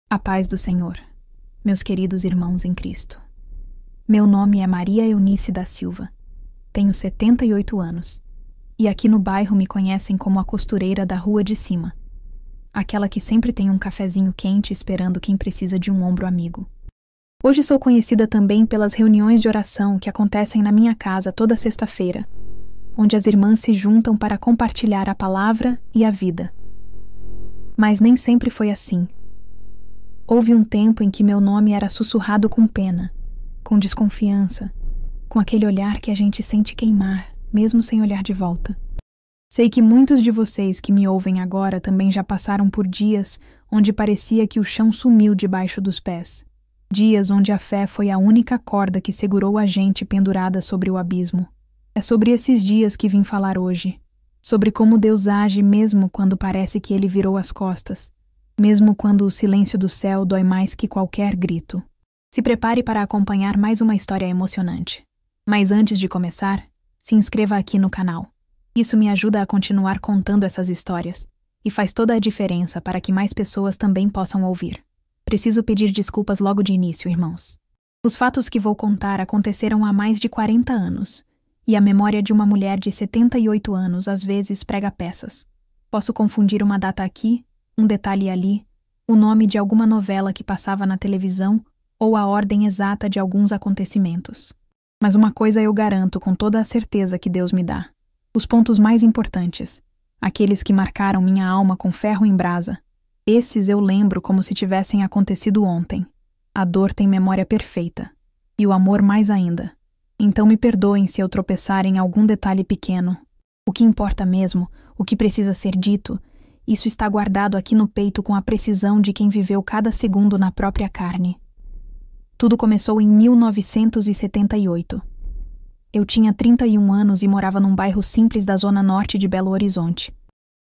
A paz do Senhor, meus queridos irmãos em Cristo. Meu nome é Maria Eunice da Silva. Tenho 78 anos. E aqui no bairro me conhecem como a costureira da rua de cima. Aquela que sempre tem um cafezinho quente esperando quem precisa de um ombro amigo. Hoje sou conhecida também pelas reuniões de oração que acontecem na minha casa toda sexta-feira, onde as irmãs se juntam para compartilhar a palavra e a vida. Mas nem sempre foi assim. Houve um tempo em que meu nome era sussurrado com pena, com desconfiança, com aquele olhar que a gente sente queimar, mesmo sem olhar de volta. Sei que muitos de vocês que me ouvem agora também já passaram por dias onde parecia que o chão sumiu debaixo dos pés. Dias onde a fé foi a única corda que segurou a gente pendurada sobre o abismo. É sobre esses dias que vim falar hoje. Sobre como Deus age mesmo quando parece que Ele virou as costas. Mesmo quando o silêncio do céu dói mais que qualquer grito. Se prepare para acompanhar mais uma história emocionante. Mas antes de começar, se inscreva aqui no canal. Isso me ajuda a continuar contando essas histórias e faz toda a diferença para que mais pessoas também possam ouvir. Preciso pedir desculpas logo de início, irmãos. Os fatos que vou contar aconteceram há mais de 40 anos, e a memória de uma mulher de 78 anos às vezes prega peças. Posso confundir uma data aqui, um detalhe ali, o nome de alguma novela que passava na televisão ou a ordem exata de alguns acontecimentos. Mas uma coisa eu garanto com toda a certeza que Deus me dá. Os pontos mais importantes, aqueles que marcaram minha alma com ferro em brasa, esses eu lembro como se tivessem acontecido ontem. A dor tem memória perfeita, e o amor mais ainda. Então me perdoem se eu tropeçar em algum detalhe pequeno. O que importa mesmo, o que precisa ser dito, isso está guardado aqui no peito com a precisão de quem viveu cada segundo na própria carne. Tudo começou em 1978. Eu tinha 31 anos e morava num bairro simples da zona norte de Belo Horizonte.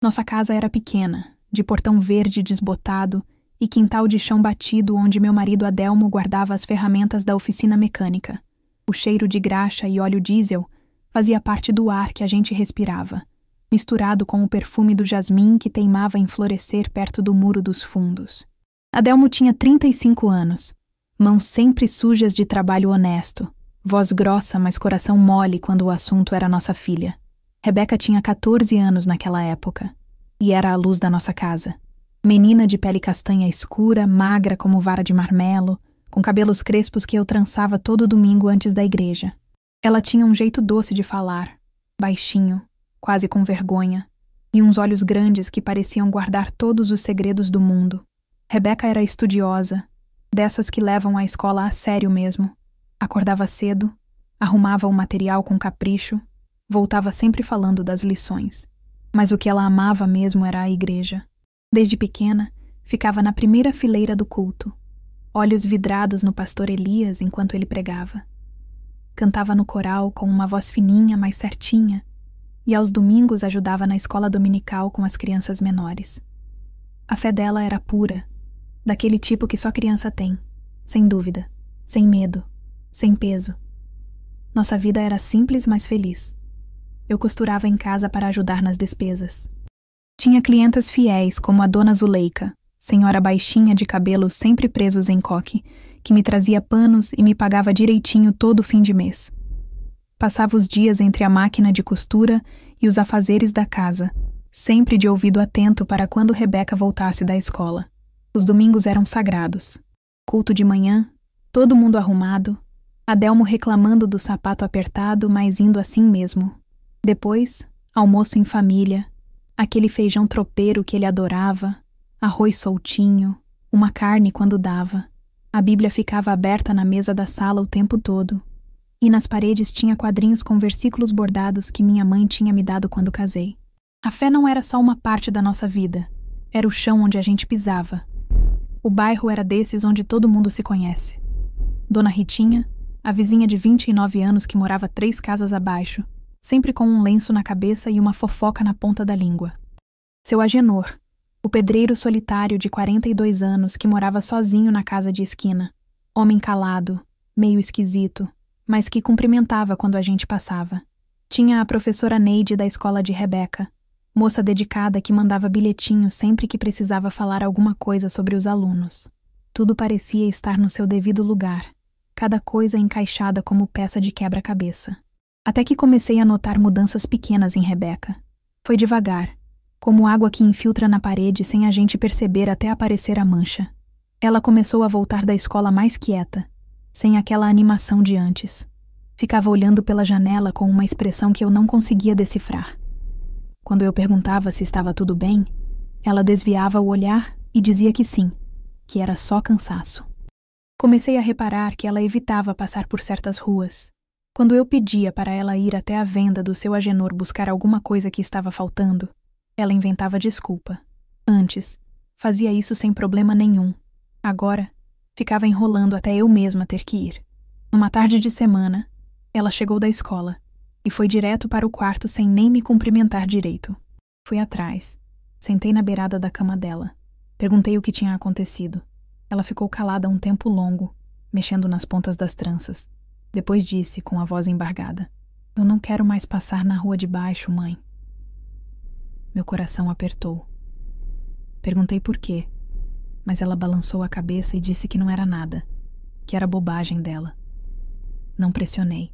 Nossa casa era pequena, de portão verde desbotado e quintal de chão batido onde meu marido Adelmo guardava as ferramentas da oficina mecânica. O cheiro de graxa e óleo diesel fazia parte do ar que a gente respirava, misturado com o perfume do jasmim que teimava em florescer perto do muro dos fundos. Adelmo tinha 35 anos, mãos sempre sujas de trabalho honesto, voz grossa mas coração mole quando o assunto era nossa filha. Rebeca tinha 14 anos naquela época, e era a luz da nossa casa. Menina de pele castanha escura, magra como vara de marmelo, com cabelos crespos que eu trançava todo domingo antes da igreja. Ela tinha um jeito doce de falar, baixinho, quase com vergonha, e uns olhos grandes que pareciam guardar todos os segredos do mundo. Rebeca era estudiosa, dessas que levam a escola a sério mesmo. Acordava cedo, arrumava o material com capricho, voltava sempre falando das lições. Mas o que ela amava mesmo era a igreja. Desde pequena, ficava na primeira fileira do culto, olhos vidrados no pastor Elias enquanto ele pregava. Cantava no coral com uma voz fininha, mas certinha, e aos domingos ajudava na escola dominical com as crianças menores. A fé dela era pura, daquele tipo que só criança tem, sem dúvida, sem medo, sem peso. Nossa vida era simples, mas feliz. Eu costurava em casa para ajudar nas despesas. Tinha clientas fiéis como a dona Zuleika, senhora baixinha de cabelos sempre presos em coque, que me trazia panos e me pagava direitinho todo fim de mês. Passava os dias entre a máquina de costura e os afazeres da casa, sempre de ouvido atento para quando Rebeca voltasse da escola. Os domingos eram sagrados. Culto de manhã, todo mundo arrumado, Adelmo reclamando do sapato apertado, mas indo assim mesmo. Depois, almoço em família, aquele feijão tropeiro que ele adorava, arroz soltinho, uma carne quando dava. A Bíblia ficava aberta na mesa da sala o tempo todo. E nas paredes tinha quadrinhos com versículos bordados que minha mãe tinha me dado quando casei. A fé não era só uma parte da nossa vida, era o chão onde a gente pisava. O bairro era desses onde todo mundo se conhece. Dona Ritinha, a vizinha de 29 anos que morava 3 casas abaixo, sempre com um lenço na cabeça e uma fofoca na ponta da língua. Seu Agenor, o pedreiro solitário de 42 anos que morava sozinho na casa de esquina, homem calado, meio esquisito, mas que cumprimentava quando a gente passava. Tinha a professora Neide da escola de Rebeca, moça dedicada que mandava bilhetinho sempre que precisava falar alguma coisa sobre os alunos. Tudo parecia estar no seu devido lugar, cada coisa encaixada como peça de quebra-cabeça. Até que comecei a notar mudanças pequenas em Rebeca. Foi devagar, como água que infiltra na parede sem a gente perceber até aparecer a mancha. Ela começou a voltar da escola mais quieta, sem aquela animação de antes. Ficava olhando pela janela com uma expressão que eu não conseguia decifrar. Quando eu perguntava se estava tudo bem, ela desviava o olhar e dizia que sim, que era só cansaço. Comecei a reparar que ela evitava passar por certas ruas. Quando eu pedia para ela ir até a venda do seu Agenor buscar alguma coisa que estava faltando, ela inventava desculpa. Antes, fazia isso sem problema nenhum. Agora, ficava enrolando até eu mesma ter que ir. Numa tarde de semana, ela chegou da escola e foi direto para o quarto sem nem me cumprimentar direito. Fui atrás, sentei na beirada da cama dela. Perguntei o que tinha acontecido. Ela ficou calada um tempo longo, mexendo nas pontas das tranças. Depois disse, com a voz embargada: "Eu não quero mais passar na rua de baixo, mãe." Meu coração apertou. Perguntei por quê, mas ela balançou a cabeça e disse que não era nada, que era bobagem dela. Não pressionei.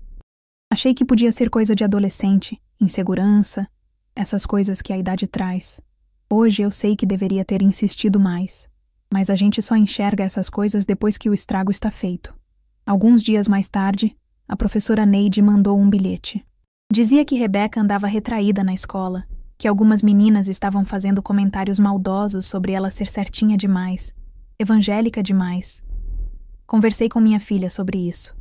Achei que podia ser coisa de adolescente, insegurança, essas coisas que a idade traz. Hoje eu sei que deveria ter insistido mais, mas a gente só enxerga essas coisas depois que o estrago está feito. Alguns dias mais tarde, a professora Neide mandou um bilhete. Dizia que Rebeca andava retraída na escola, que algumas meninas estavam fazendo comentários maldosos sobre ela ser certinha demais, evangélica demais. Conversei com minha filha sobre isso.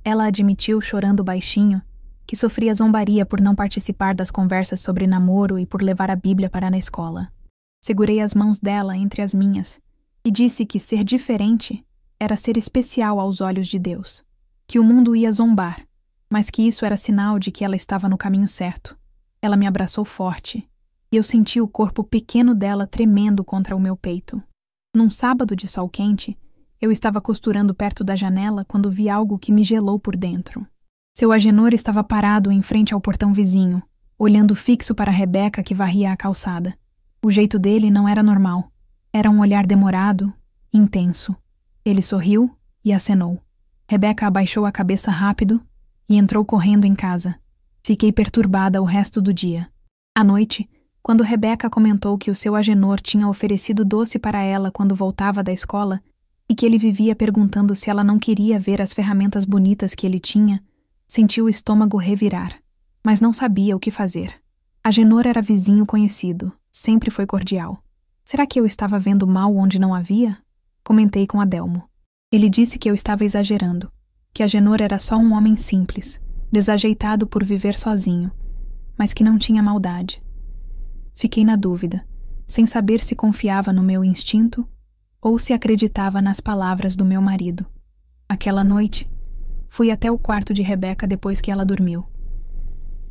Ela admitiu, chorando baixinho, que sofria zombaria por não participar das conversas sobre namoro e por levar a Bíblia para na escola. Segurei as mãos dela entre as minhas e disse que ser diferente era ser especial aos olhos de Deus, que o mundo ia zombar, mas que isso era sinal de que ela estava no caminho certo. Ela me abraçou forte e eu senti o corpo pequeno dela tremendo contra o meu peito. Num sábado de sol quente, eu estava costurando perto da janela quando vi algo que me gelou por dentro. Seu Agenor estava parado em frente ao portão vizinho, olhando fixo para Rebeca que varria a calçada. O jeito dele não era normal. Era um olhar demorado, intenso. Ele sorriu e acenou. Rebeca abaixou a cabeça rápido e entrou correndo em casa. Fiquei perturbada o resto do dia. À noite, quando Rebeca comentou que o seu Agenor tinha oferecido doce para ela quando voltava da escola e que ele vivia perguntando se ela não queria ver as ferramentas bonitas que ele tinha, senti o estômago revirar, mas não sabia o que fazer. Agenor era vizinho conhecido, sempre foi cordial. Será que eu estava vendo mal onde não havia? Comentei com Adelmo. Ele disse que eu estava exagerando, que Agenor era só um homem simples, desajeitado por viver sozinho, mas que não tinha maldade. Fiquei na dúvida, sem saber se confiava no meu instinto ou se acreditava nas palavras do meu marido. Aquela noite, fui até o quarto de Rebeca depois que ela dormiu.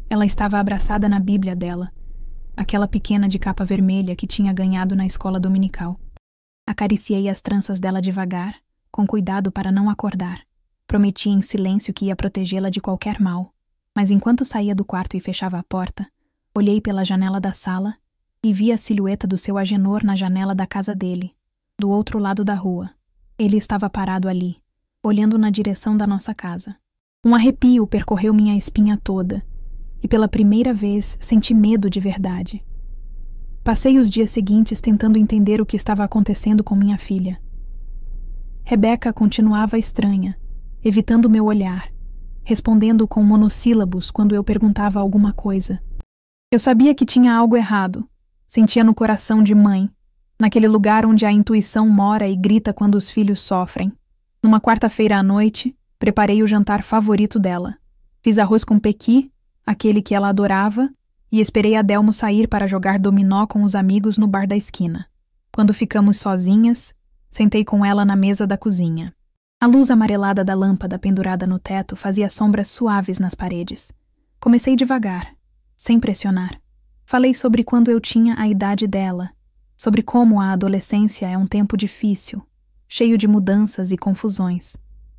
Ela estava abraçada na Bíblia dela, aquela pequena de capa vermelha que tinha ganhado na escola dominical. Acariciei as tranças dela devagar, com cuidado para não acordar. Prometi em silêncio que ia protegê-la de qualquer mal, mas enquanto saía do quarto e fechava a porta, olhei pela janela da sala e vi a silhueta do seu Agenor na janela da casa dele, do outro lado da rua. Ele estava parado ali, olhando na direção da nossa casa. Um arrepio percorreu minha espinha toda, e pela primeira vez senti medo de verdade. Passei os dias seguintes tentando entender o que estava acontecendo com minha filha. Rebeca continuava estranha, evitando meu olhar, respondendo com monossílabos quando eu perguntava alguma coisa. Eu sabia que tinha algo errado. Sentia no coração de mãe, naquele lugar onde a intuição mora e grita quando os filhos sofrem. Numa quarta-feira à noite, preparei o jantar favorito dela. Fiz arroz com pequi, aquele que ela adorava, e esperei Adelmo sair para jogar dominó com os amigos no bar da esquina. Quando ficamos sozinhas, sentei com ela na mesa da cozinha. A luz amarelada da lâmpada pendurada no teto fazia sombras suaves nas paredes. Comecei devagar, sem pressionar. Falei sobre quando eu tinha a idade dela, sobre como a adolescência é um tempo difícil, cheio de mudanças e confusões.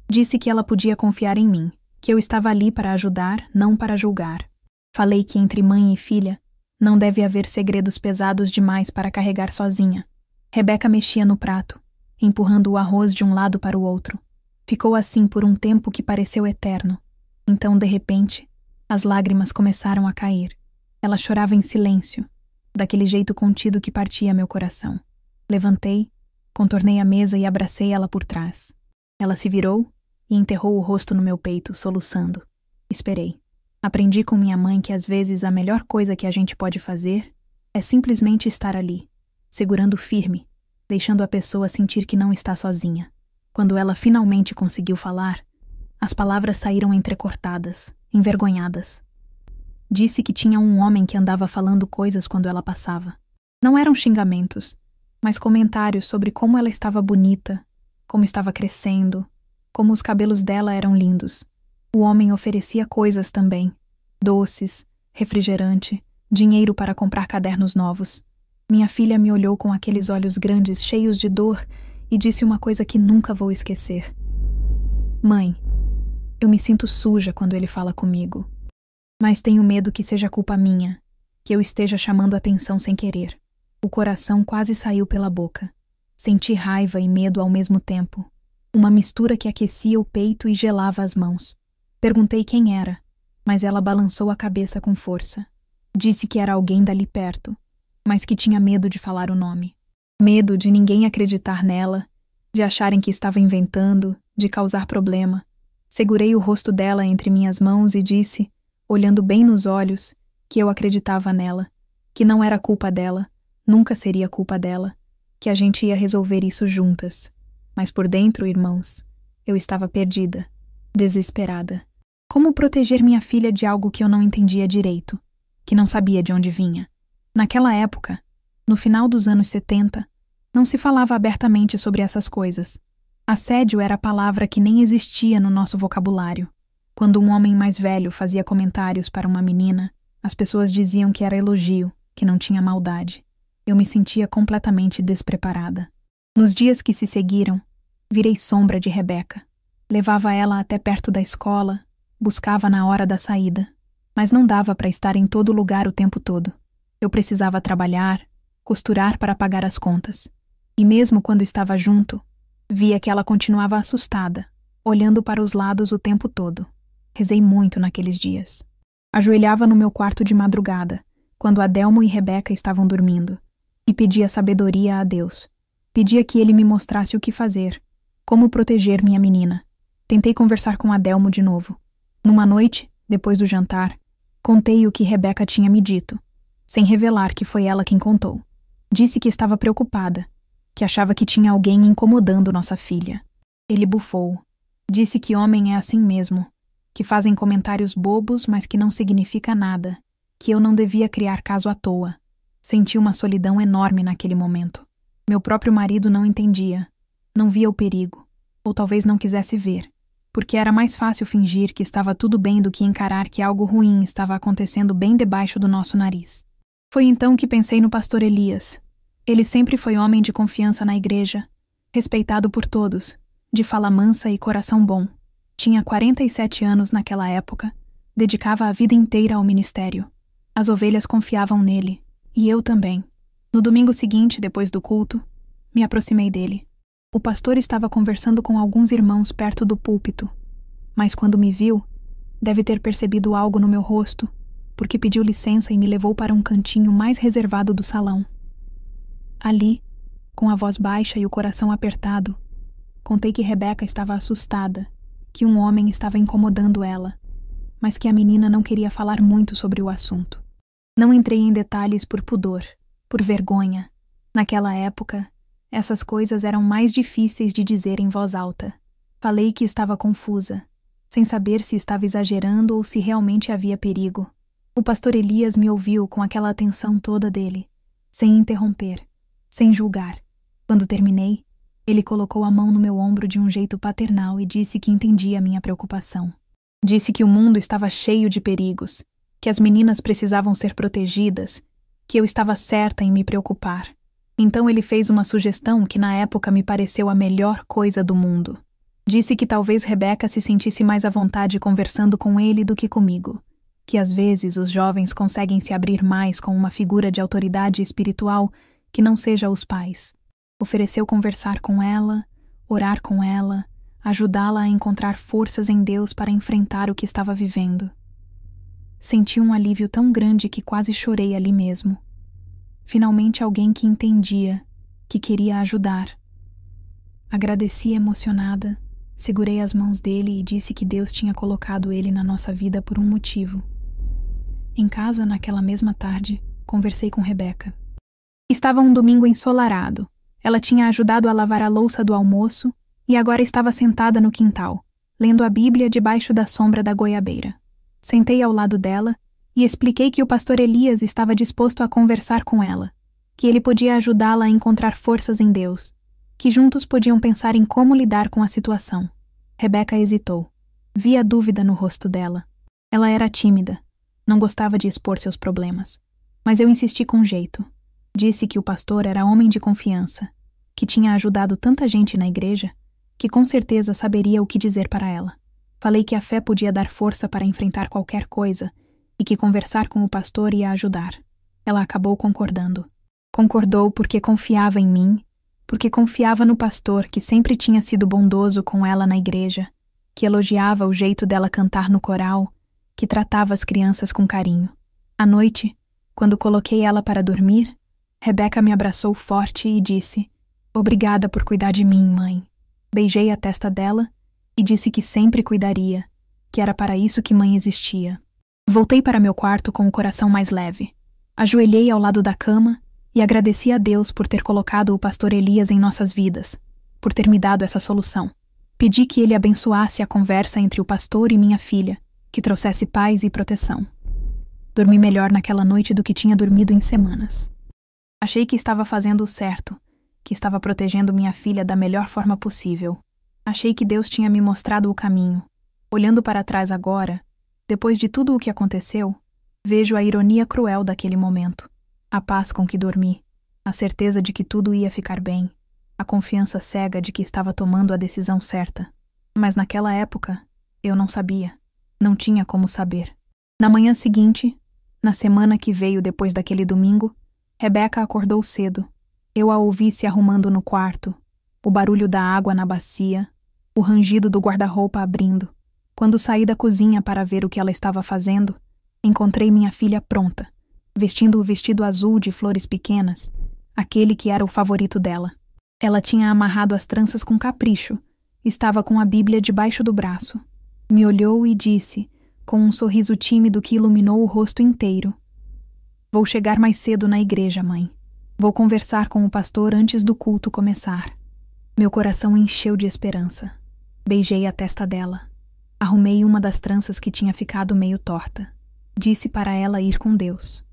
Disse que ela podia confiar em mim, que eu estava ali para ajudar, não para julgar. Falei que entre mãe e filha não deve haver segredos pesados demais para carregar sozinha. Rebeca mexia no prato, empurrando o arroz de um lado para o outro. Ficou assim por um tempo que pareceu eterno. Então, de repente, as lágrimas começaram a cair. Ela chorava em silêncio, daquele jeito contido que partia meu coração. Levantei, contornei a mesa e abracei ela por trás. Ela se virou e enterrou o rosto no meu peito, soluçando. Esperei. Aprendi com minha mãe que às vezes a melhor coisa que a gente pode fazer é simplesmente estar ali, segurando firme, deixando a pessoa sentir que não está sozinha. Quando ela finalmente conseguiu falar, as palavras saíram entrecortadas, envergonhadas. Disse que tinha um homem que andava falando coisas quando ela passava. Não eram xingamentos, mas comentários sobre como ela estava bonita, como estava crescendo, como os cabelos dela eram lindos. O homem oferecia coisas também, doces, refrigerante, dinheiro para comprar cadernos novos. Minha filha me olhou com aqueles olhos grandes cheios de dor e disse uma coisa que nunca vou esquecer. Mãe, eu me sinto suja quando ele fala comigo, mas tenho medo que seja culpa minha, que eu esteja chamando atenção sem querer. O coração quase saiu pela boca. Senti raiva e medo ao mesmo tempo, uma mistura que aquecia o peito e gelava as mãos. Perguntei quem era, mas ela balançou a cabeça com força. Disse que era alguém dali perto, mas que tinha medo de falar o nome. Medo de ninguém acreditar nela, de acharem que estava inventando, de causar problema. Segurei o rosto dela entre minhas mãos e disse, olhando bem nos olhos, que eu acreditava nela, que não era culpa dela, nunca seria culpa dela, que a gente ia resolver isso juntas. Mas por dentro, irmãos, eu estava perdida, desesperada. Como proteger minha filha de algo que eu não entendia direito, que não sabia de onde vinha? Naquela época, no final dos anos 70, não se falava abertamente sobre essas coisas. Assédio era a palavra que nem existia no nosso vocabulário. Quando um homem mais velho fazia comentários para uma menina, as pessoas diziam que era elogio, que não tinha maldade. Eu me sentia completamente despreparada. Nos dias que se seguiram, virei sombra de Rebeca. Levava ela até perto da escola, buscava na hora da saída, mas não dava para estar em todo lugar o tempo todo. Eu precisava trabalhar, costurar para pagar as contas. E mesmo quando estava junto, via que ela continuava assustada, olhando para os lados o tempo todo. Rezei muito naqueles dias. Ajoelhava no meu quarto de madrugada, quando Adelmo e Rebeca estavam dormindo, e pedia sabedoria a Deus. Pedia que ele me mostrasse o que fazer, como proteger minha menina. Tentei conversar com Adelmo de novo. Numa noite, depois do jantar, contei o que Rebeca tinha me dito, sem revelar que foi ela quem contou. Disse que estava preocupada, que achava que tinha alguém incomodando nossa filha. Ele bufou. Disse que homem é assim mesmo, que fazem comentários bobos, mas que não significa nada, que eu não devia criar caso à toa. Senti uma solidão enorme naquele momento. Meu próprio marido não entendia, não via o perigo, ou talvez não quisesse ver, porque era mais fácil fingir que estava tudo bem do que encarar que algo ruim estava acontecendo bem debaixo do nosso nariz. Foi então que pensei no pastor Elias. Ele sempre foi homem de confiança na igreja, respeitado por todos, de fala mansa e coração bom. Tinha 47 anos naquela época, dedicava a vida inteira ao ministério. As ovelhas confiavam nele, e eu também. No domingo seguinte, depois do culto, me aproximei dele. O pastor estava conversando com alguns irmãos perto do púlpito, mas quando me viu, deve ter percebido algo no meu rosto, porque pediu licença e me levou para um cantinho mais reservado do salão. Ali, com a voz baixa e o coração apertado, contei que Rebeca estava assustada, que um homem estava incomodando ela, mas que a menina não queria falar muito sobre o assunto. Não entrei em detalhes por pudor, por vergonha. Naquela época, essas coisas eram mais difíceis de dizer em voz alta. Falei que estava confusa, sem saber se estava exagerando ou se realmente havia perigo. O pastor Elias me ouviu com aquela atenção toda dele, sem interromper, sem julgar. Quando terminei, ele colocou a mão no meu ombro de um jeito paternal e disse que entendia minha preocupação. Disse que o mundo estava cheio de perigos, que as meninas precisavam ser protegidas, que eu estava certa em me preocupar. Então ele fez uma sugestão que na época me pareceu a melhor coisa do mundo. Disse que talvez Rebeca se sentisse mais à vontade conversando com ele do que comigo, que às vezes os jovens conseguem se abrir mais com uma figura de autoridade espiritual que não seja os pais. Ofereceu conversar com ela, orar com ela, ajudá-la a encontrar forças em Deus para enfrentar o que estava vivendo. Senti um alívio tão grande que quase chorei ali mesmo. Finalmente alguém que entendia, que queria ajudar. Agradeci emocionada, segurei as mãos dele e disse que Deus tinha colocado ele na nossa vida por um motivo. Em casa, naquela mesma tarde, conversei com Rebeca. Estava um domingo ensolarado. Ela tinha ajudado a lavar a louça do almoço e agora estava sentada no quintal, lendo a Bíblia debaixo da sombra da goiabeira. Sentei ao lado dela e expliquei que o pastor Elias estava disposto a conversar com ela, que ele podia ajudá-la a encontrar forças em Deus, que juntos podiam pensar em como lidar com a situação. Rebeca hesitou. Vi a dúvida no rosto dela. Ela era tímida, não gostava de expor seus problemas, mas eu insisti com jeito. Disse que o pastor era homem de confiança, que tinha ajudado tanta gente na igreja, que com certeza saberia o que dizer para ela. Falei que a fé podia dar força para enfrentar qualquer coisa e que conversar com o pastor ia ajudar. Ela acabou concordando. Concordou porque confiava em mim, porque confiava no pastor que sempre tinha sido bondoso com ela na igreja, que elogiava o jeito dela cantar no coral, que tratava as crianças com carinho. À noite, quando coloquei ela para dormir, Rebeca me abraçou forte e disse: "Obrigada por cuidar de mim, mãe." Beijei a testa dela e disse que sempre cuidaria, que era para isso que mãe existia. Voltei para meu quarto com o coração mais leve. Ajoelhei ao lado da cama e agradeci a Deus por ter colocado o pastor Elias em nossas vidas, por ter me dado essa solução. Pedi que ele abençoasse a conversa entre o pastor e minha filha, que trouxesse paz e proteção. Dormi melhor naquela noite do que tinha dormido em semanas. Achei que estava fazendo o certo, que estava protegendo minha filha da melhor forma possível. Achei que Deus tinha me mostrado o caminho. Olhando para trás agora, depois de tudo o que aconteceu, vejo a ironia cruel daquele momento. A paz com que dormi, a certeza de que tudo ia ficar bem, a confiança cega de que estava tomando a decisão certa. Mas naquela época, eu não sabia. Não tinha como saber. Na manhã seguinte, na semana que veio depois daquele domingo, Rebeca acordou cedo. Eu a ouvi se arrumando no quarto, o barulho da água na bacia, o rangido do guarda-roupa abrindo. Quando saí da cozinha para ver o que ela estava fazendo, encontrei minha filha pronta, vestindo o vestido azul de flores pequenas, aquele que era o favorito dela. Ela tinha amarrado as tranças com capricho, estava com a Bíblia debaixo do braço. Me olhou e disse, com um sorriso tímido que iluminou o rosto inteiro: "Vou chegar mais cedo na igreja, mãe. Vou conversar com o pastor antes do culto começar." Meu coração encheu de esperança. Beijei a testa dela. Arrumei uma das tranças que tinha ficado meio torta. Disse para ela ir com Deus.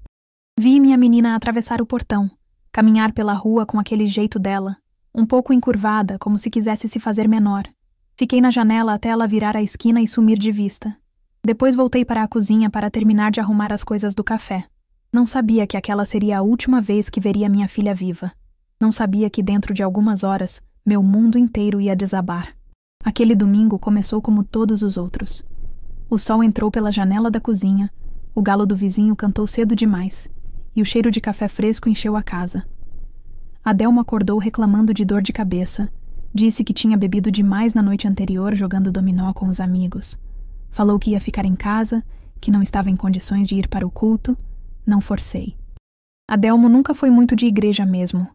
Vi minha menina atravessar o portão, caminhar pela rua com aquele jeito dela, um pouco encurvada, como se quisesse se fazer menor. Fiquei na janela até ela virar a esquina e sumir de vista. Depois voltei para a cozinha para terminar de arrumar as coisas do café. Não sabia que aquela seria a última vez que veria minha filha viva. Não sabia que dentro de algumas horas, meu mundo inteiro ia desabar. Aquele domingo começou como todos os outros. O sol entrou pela janela da cozinha, o galo do vizinho cantou cedo demais, e o cheiro de café fresco encheu a casa. Adelma acordou reclamando de dor de cabeça. Disse que tinha bebido demais na noite anterior jogando dominó com os amigos. Falou que ia ficar em casa, que não estava em condições de ir para o culto. Não forcei. Adelmo nunca foi muito de igreja mesmo.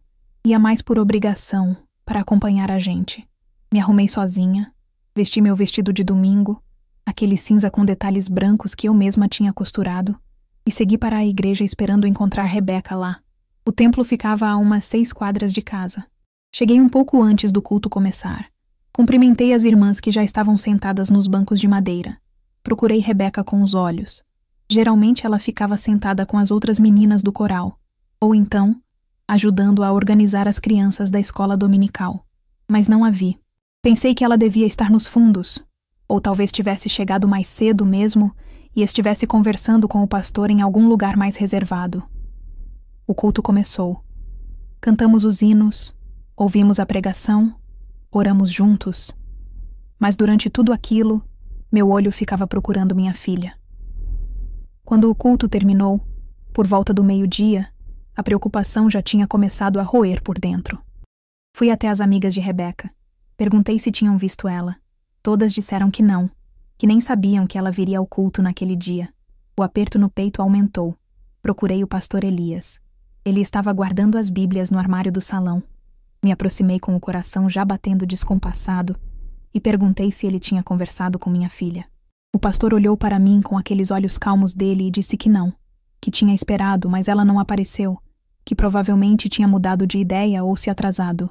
Ia mais por obrigação, para acompanhar a gente. Me arrumei sozinha, vesti meu vestido de domingo, aquele cinza com detalhes brancos que eu mesma tinha costurado, e segui para a igreja esperando encontrar Rebeca lá. O templo ficava a umas 6 quadras de casa. Cheguei um pouco antes do culto começar. Cumprimentei as irmãs que já estavam sentadas nos bancos de madeira. Procurei Rebeca com os olhos. Geralmente ela ficava sentada com as outras meninas do coral, ou então, ajudando a organizar as crianças da escola dominical. Mas não a vi. Pensei que ela devia estar nos fundos, ou talvez tivesse chegado mais cedo mesmo e estivesse conversando com o pastor em algum lugar mais reservado. O culto começou. Cantamos os hinos, ouvimos a pregação, oramos juntos. Mas durante tudo aquilo, meu olho ficava procurando minha filha. Quando o culto terminou, por volta do meio-dia, a preocupação já tinha começado a roer por dentro. Fui até as amigas de Rebeca. Perguntei se tinham visto ela. Todas disseram que não, que nem sabiam que ela viria ao culto naquele dia. O aperto no peito aumentou. Procurei o pastor Elias. Ele estava guardando as Bíblias no armário do salão. Me aproximei com o coração já batendo descompassado e perguntei se ele tinha conversado com minha filha. O pastor olhou para mim com aqueles olhos calmos dele e disse que não, que tinha esperado, mas ela não apareceu, que provavelmente tinha mudado de ideia ou se atrasado.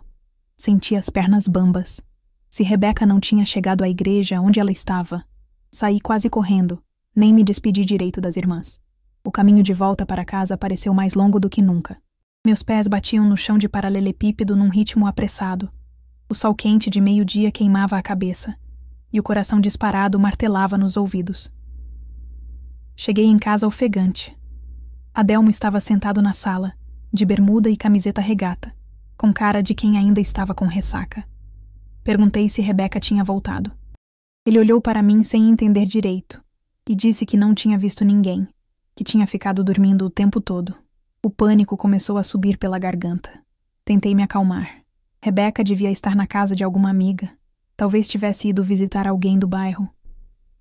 Senti as pernas bambas. Se Rebeca não tinha chegado à igreja onde ela estava, saí quase correndo, nem me despedi direito das irmãs. O caminho de volta para casa pareceu mais longo do que nunca. Meus pés batiam no chão de paralelepípedo num ritmo apressado. O sol quente de meio-dia queimava a cabeça, e o coração disparado martelava nos ouvidos. Cheguei em casa ofegante. Adelmo estava sentado na sala, de bermuda e camiseta regata, com cara de quem ainda estava com ressaca. Perguntei se Rebeca tinha voltado. Ele olhou para mim sem entender direito, e disse que não tinha visto ninguém, que tinha ficado dormindo o tempo todo. O pânico começou a subir pela garganta. Tentei me acalmar. Rebeca devia estar na casa de alguma amiga. Talvez tivesse ido visitar alguém do bairro.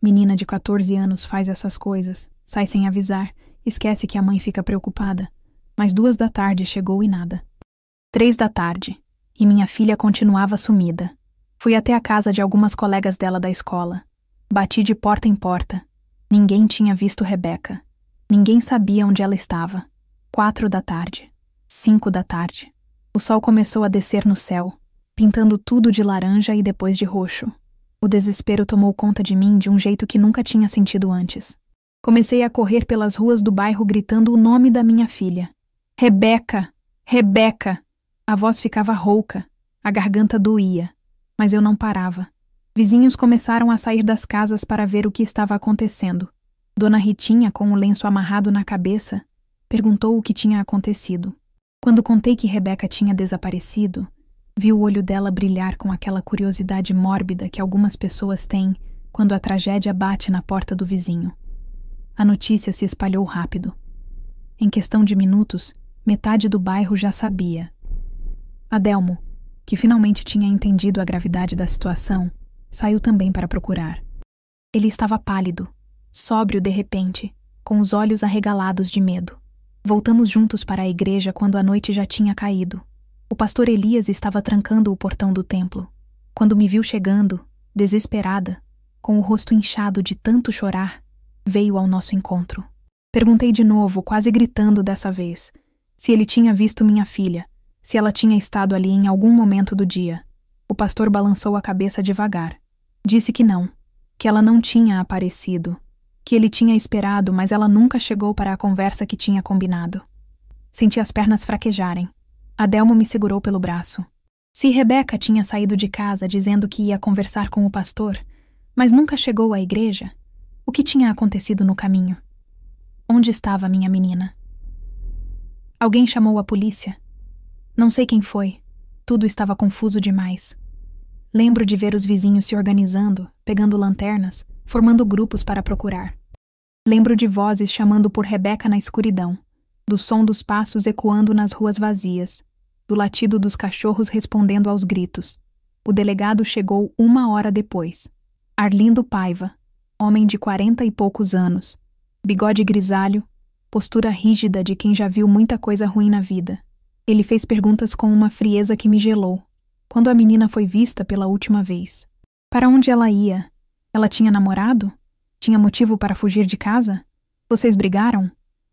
Menina de 14 anos faz essas coisas, sai sem avisar, esquece que a mãe fica preocupada. Mas 2 da tarde chegou e nada. 3 da tarde, e minha filha continuava sumida. Fui até a casa de algumas colegas dela da escola. Bati de porta em porta. Ninguém tinha visto Rebeca. Ninguém sabia onde ela estava. 4 da tarde. 5 da tarde. O sol começou a descer no céu, pintando tudo de laranja e depois de roxo. O desespero tomou conta de mim de um jeito que nunca tinha sentido antes. Comecei a correr pelas ruas do bairro gritando o nome da minha filha. Rebeca! Rebeca! A voz ficava rouca, a garganta doía, mas eu não parava. Vizinhos começaram a sair das casas para ver o que estava acontecendo. Dona Ritinha, com o lenço amarrado na cabeça, perguntou o que tinha acontecido. Quando contei que Rebeca tinha desaparecido, vi o olho dela brilhar com aquela curiosidade mórbida que algumas pessoas têm quando a tragédia bate na porta do vizinho. A notícia se espalhou rápido. Em questão de minutos, metade do bairro já sabia. Adelmo, que finalmente tinha entendido a gravidade da situação, saiu também para procurar. Ele estava pálido, sóbrio de repente, com os olhos arregalados de medo. Voltamos juntos para a igreja quando a noite já tinha caído. O pastor Elias estava trancando o portão do templo. Quando me viu chegando, desesperada, com o rosto inchado de tanto chorar, veio ao nosso encontro. Perguntei de novo, quase gritando dessa vez, se ele tinha visto minha filha, se ela tinha estado ali em algum momento do dia. O pastor balançou a cabeça devagar. Disse que não, que ela não tinha aparecido, que ele tinha esperado, mas ela nunca chegou para a conversa que tinha combinado. Senti as pernas fraquejarem. Adelmo me segurou pelo braço. Se Rebeca tinha saído de casa dizendo que ia conversar com o pastor, mas nunca chegou à igreja, o que tinha acontecido no caminho? Onde estava minha menina? Alguém chamou a polícia? Não sei quem foi. Tudo estava confuso demais. Lembro de ver os vizinhos se organizando, pegando lanternas, formando grupos para procurar. Lembro de vozes chamando por Rebeca na escuridão, do som dos passos ecoando nas ruas vazias, do latido dos cachorros respondendo aos gritos. O delegado chegou 1 hora depois. Arlindo Paiva, homem de 40 e poucos anos, bigode grisalho, postura rígida de quem já viu muita coisa ruim na vida. Ele fez perguntas com uma frieza que me gelou. Quando a menina foi vista pela última vez? Para onde ela ia? Ela tinha namorado? Tinha motivo para fugir de casa? Vocês brigaram?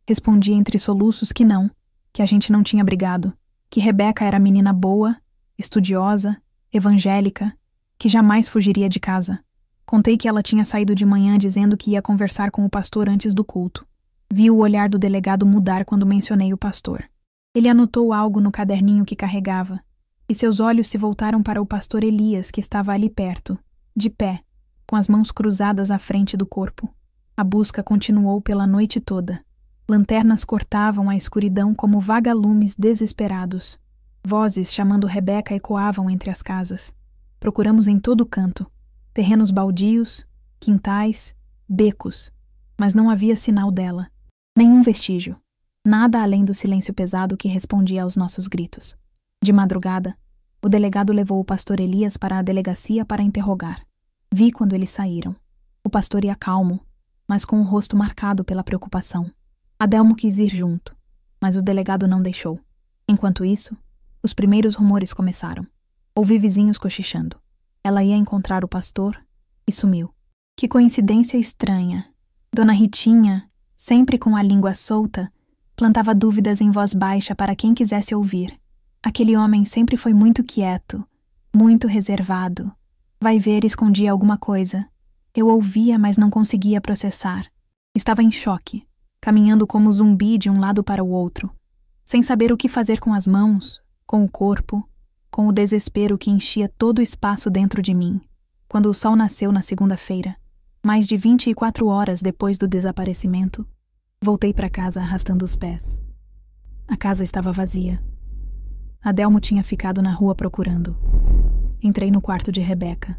Respondi entre soluços que não, que a gente não tinha brigado, que Rebeca era menina boa, estudiosa, evangélica, que jamais fugiria de casa. Contei que ela tinha saído de manhã dizendo que ia conversar com o pastor antes do culto. Vi o olhar do delegado mudar quando mencionei o pastor. Ele anotou algo no caderninho que carregava, e seus olhos se voltaram para o pastor Elias, que estava ali perto, de pé, com as mãos cruzadas à frente do corpo. A busca continuou pela noite toda. Lanternas cortavam a escuridão como vagalumes desesperados. Vozes chamando Rebeca ecoavam entre as casas. Procuramos em todo canto. Terrenos baldios, quintais, becos. Mas não havia sinal dela. Nenhum vestígio. Nada além do silêncio pesado que respondia aos nossos gritos. De madrugada, O delegado levou o pastor Elias para a delegacia para interrogar. Vi quando eles saíram. O pastor ia calmo, mas com o rosto marcado pela preocupação. Adelmo quis ir junto, mas o delegado não deixou. Enquanto isso, os primeiros rumores começaram. Ouvi vizinhos cochichando. Ela ia encontrar o pastor e sumiu. Que coincidência estranha. Dona Ritinha, sempre com a língua solta, plantava dúvidas em voz baixa para quem quisesse ouvir. Aquele homem sempre foi muito quieto, muito reservado. Vai ver, escondia alguma coisa. Eu ouvia, mas não conseguia processar. Estava em choque, caminhando como zumbi de um lado para o outro, sem saber o que fazer com as mãos, com o corpo, com o desespero que enchia todo o espaço dentro de mim. Quando o sol nasceu na segunda-feira, mais de 24 horas depois do desaparecimento, voltei para casa arrastando os pés. A casa estava vazia. Adelmo tinha ficado na rua procurando. Entrei no quarto de Rebeca.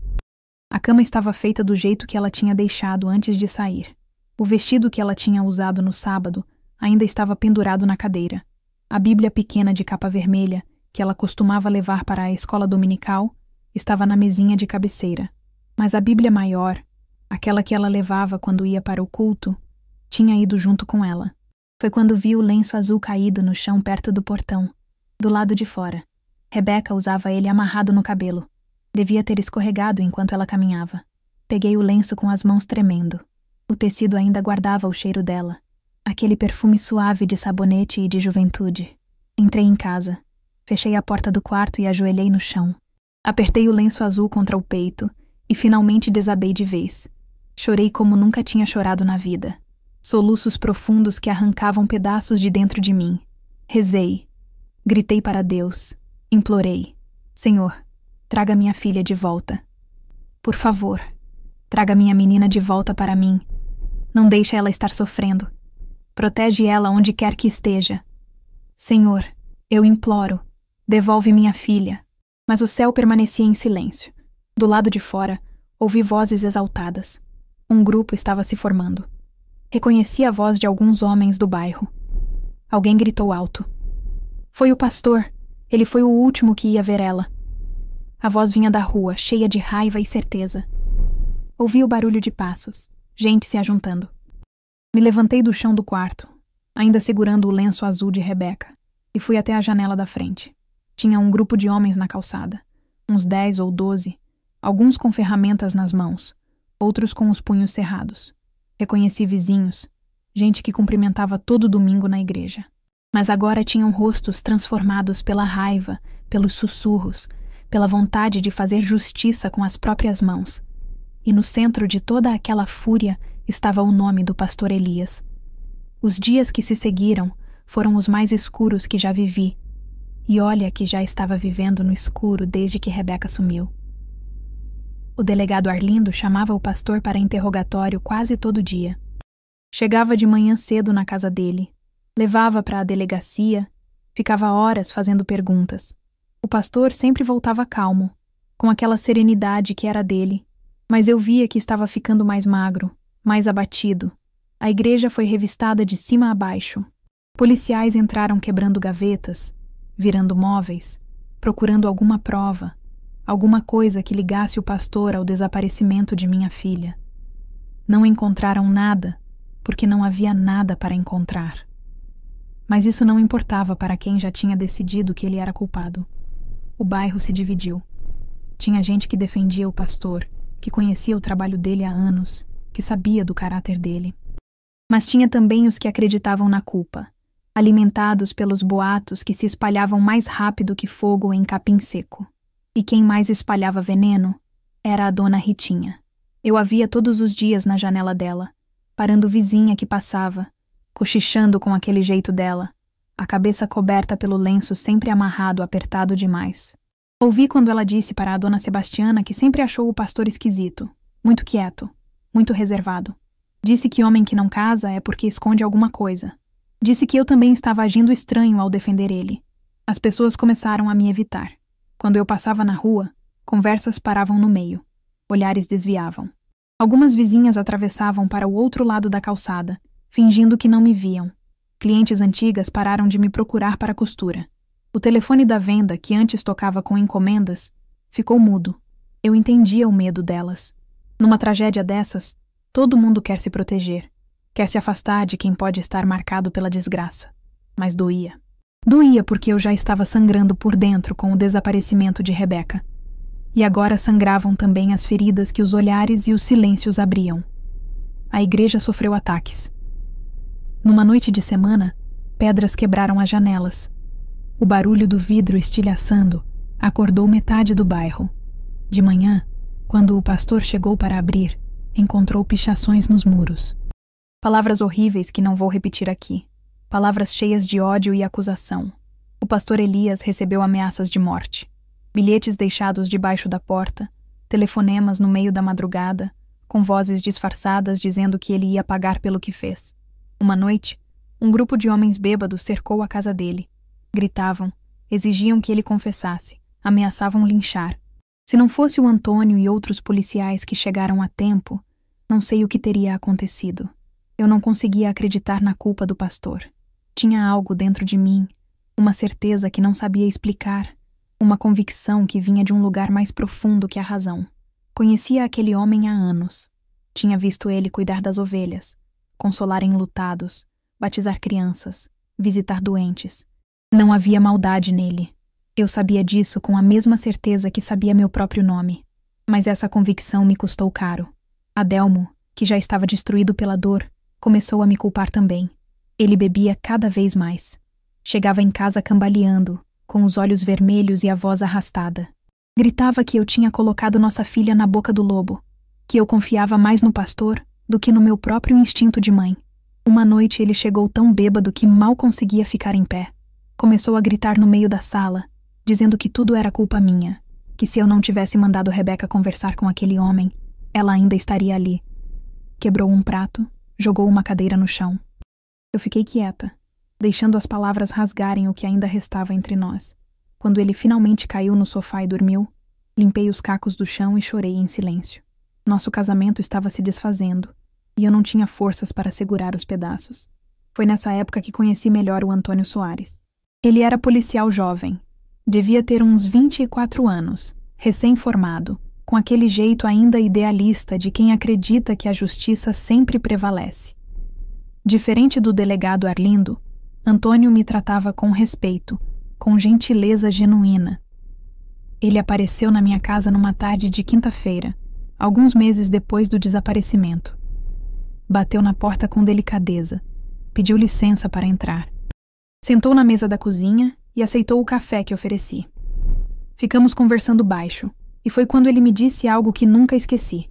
A cama estava feita do jeito que ela tinha deixado antes de sair. O vestido que ela tinha usado no sábado ainda estava pendurado na cadeira. A Bíblia pequena de capa vermelha, que ela costumava levar para a escola dominical, estava na mesinha de cabeceira. Mas a Bíblia maior, aquela que ela levava quando ia para o culto, tinha ido junto com ela. Foi quando vi o lenço azul caído no chão perto do portão, do lado de fora. Rebeca usava ele amarrado no cabelo. Devia ter escorregado enquanto ela caminhava. Peguei o lenço com as mãos tremendo. O tecido ainda guardava o cheiro dela, aquele perfume suave de sabonete e de juventude. Entrei em casa. Fechei a porta do quarto e ajoelhei no chão. Apertei o lenço azul contra o peito e finalmente desabei de vez. Chorei como nunca tinha chorado na vida. Soluços profundos que arrancavam pedaços de dentro de mim. Rezei. Gritei para Deus. Implorei. Senhor, traga minha filha de volta. Por favor, traga minha menina de volta para mim. Não deixe ela estar sofrendo. Protege ela onde quer que esteja. Senhor, eu imploro, devolve minha filha. Mas o céu permanecia em silêncio. Do lado de fora, ouvi vozes exaltadas. Um grupo estava se formando. Reconheci a voz de alguns homens do bairro. Alguém gritou alto. Foi o pastor. Ele foi o último que ia ver ela. A voz vinha da rua, cheia de raiva e certeza. Ouvi o barulho de passos, gente se ajuntando. Me levantei do chão do quarto, ainda segurando o lenço azul de Rebeca, e fui até a janela da frente. Tinha um grupo de homens na calçada, uns 10 ou 12, alguns com ferramentas nas mãos, outros com os punhos cerrados. Reconheci vizinhos, gente que cumprimentava todo domingo na igreja. Mas agora tinham rostos transformados pela raiva, pelos sussurros, pela vontade de fazer justiça com as próprias mãos. E no centro de toda aquela fúria estava o nome do pastor Elias. Os dias que se seguiram foram os mais escuros que já vivi, e olha que já estava vivendo no escuro desde que Rebeca sumiu. O delegado Arlindo chamava o pastor para interrogatório quase todo dia. Chegava de manhã cedo na casa dele, levava para a delegacia, ficava horas fazendo perguntas. O pastor sempre voltava calmo, com aquela serenidade que era dele, mas eu via que estava ficando mais magro, mais abatido. A igreja foi revistada de cima a baixo. Policiais entraram quebrando gavetas, virando móveis, procurando alguma prova, alguma coisa que ligasse o pastor ao desaparecimento de minha filha. Não encontraram nada, porque não havia nada para encontrar. Mas isso não importava para quem já tinha decidido que ele era culpado. O bairro se dividiu. Tinha gente que defendia o pastor, que conhecia o trabalho dele há anos, que sabia do caráter dele. Mas tinha também os que acreditavam na culpa, alimentados pelos boatos que se espalhavam mais rápido que fogo em capim seco. E quem mais espalhava veneno era a dona Ritinha. Eu a via todos os dias na janela dela, parando vizinha que passava, cochichando com aquele jeito dela, a cabeça coberta pelo lenço sempre amarrado, apertado demais. Ouvi quando ela disse para a dona Sebastiana que sempre achou o pastor esquisito, muito quieto, muito reservado. Disse que homem que não casa é porque esconde alguma coisa. Disse que eu também estava agindo estranho ao defender ele. As pessoas começaram a me evitar. Quando eu passava na rua, conversas paravam no meio. Olhares desviavam. Algumas vizinhas atravessavam para o outro lado da calçada, fingindo que não me viam. Clientes antigas pararam de me procurar para costura. O telefone da venda, que antes tocava com encomendas, ficou mudo. Eu entendia o medo delas. Numa tragédia dessas, todo mundo quer se proteger, quer se afastar de quem pode estar marcado pela desgraça. Mas doía. Doía porque eu já estava sangrando por dentro com o desaparecimento de Rebeca. E agora sangravam também as feridas que os olhares e os silêncios abriam. A igreja sofreu ataques. Numa noite de semana, pedras quebraram as janelas. O barulho do vidro estilhaçando acordou metade do bairro. De manhã, quando o pastor chegou para abrir, encontrou pichações nos muros. Palavras horríveis que não vou repetir aqui. Palavras cheias de ódio e acusação. O pastor Elias recebeu ameaças de morte. Bilhetes deixados debaixo da porta, telefonemas no meio da madrugada, com vozes disfarçadas dizendo que ele ia pagar pelo que fez. Uma noite, um grupo de homens bêbados cercou a casa dele. Gritavam, exigiam que ele confessasse, ameaçavam linchar. Se não fosse o Antônio e outros policiais que chegaram a tempo, não sei o que teria acontecido. Eu não conseguia acreditar na culpa do pastor. Tinha algo dentro de mim, uma certeza que não sabia explicar, uma convicção que vinha de um lugar mais profundo que a razão. Conhecia aquele homem há anos. Tinha visto ele cuidar das ovelhas, consolar enlutados, batizar crianças, visitar doentes. Não havia maldade nele. Eu sabia disso com a mesma certeza que sabia meu próprio nome. Mas essa convicção me custou caro. Adelmo, que já estava destruído pela dor, começou a me culpar também. Ele bebia cada vez mais. Chegava em casa cambaleando, com os olhos vermelhos e a voz arrastada. Gritava que eu tinha colocado nossa filha na boca do lobo, que eu confiava mais no pastor do que no meu próprio instinto de mãe. Uma noite ele chegou tão bêbado que mal conseguia ficar em pé. Começou a gritar no meio da sala, dizendo que tudo era culpa minha, que se eu não tivesse mandado Rebeca conversar com aquele homem, ela ainda estaria ali. Quebrou um prato, jogou uma cadeira no chão. Eu fiquei quieta, deixando as palavras rasgarem o que ainda restava entre nós. Quando ele finalmente caiu no sofá e dormiu, limpei os cacos do chão e chorei em silêncio. Nosso casamento estava se desfazendo, e eu não tinha forças para segurar os pedaços. Foi nessa época que conheci melhor o Antônio Soares. Ele era policial jovem. Devia ter uns 24 anos, recém-formado, com aquele jeito ainda idealista de quem acredita que a justiça sempre prevalece. Diferente do delegado Arlindo, Antônio me tratava com respeito, com gentileza genuína. Ele apareceu na minha casa numa tarde de quinta-feira, alguns meses depois do desaparecimento. Bateu na porta com delicadeza, pediu licença para entrar. Sentou na mesa da cozinha e aceitou o café que ofereci. Ficamos conversando baixo, e foi quando ele me disse algo que nunca esqueci.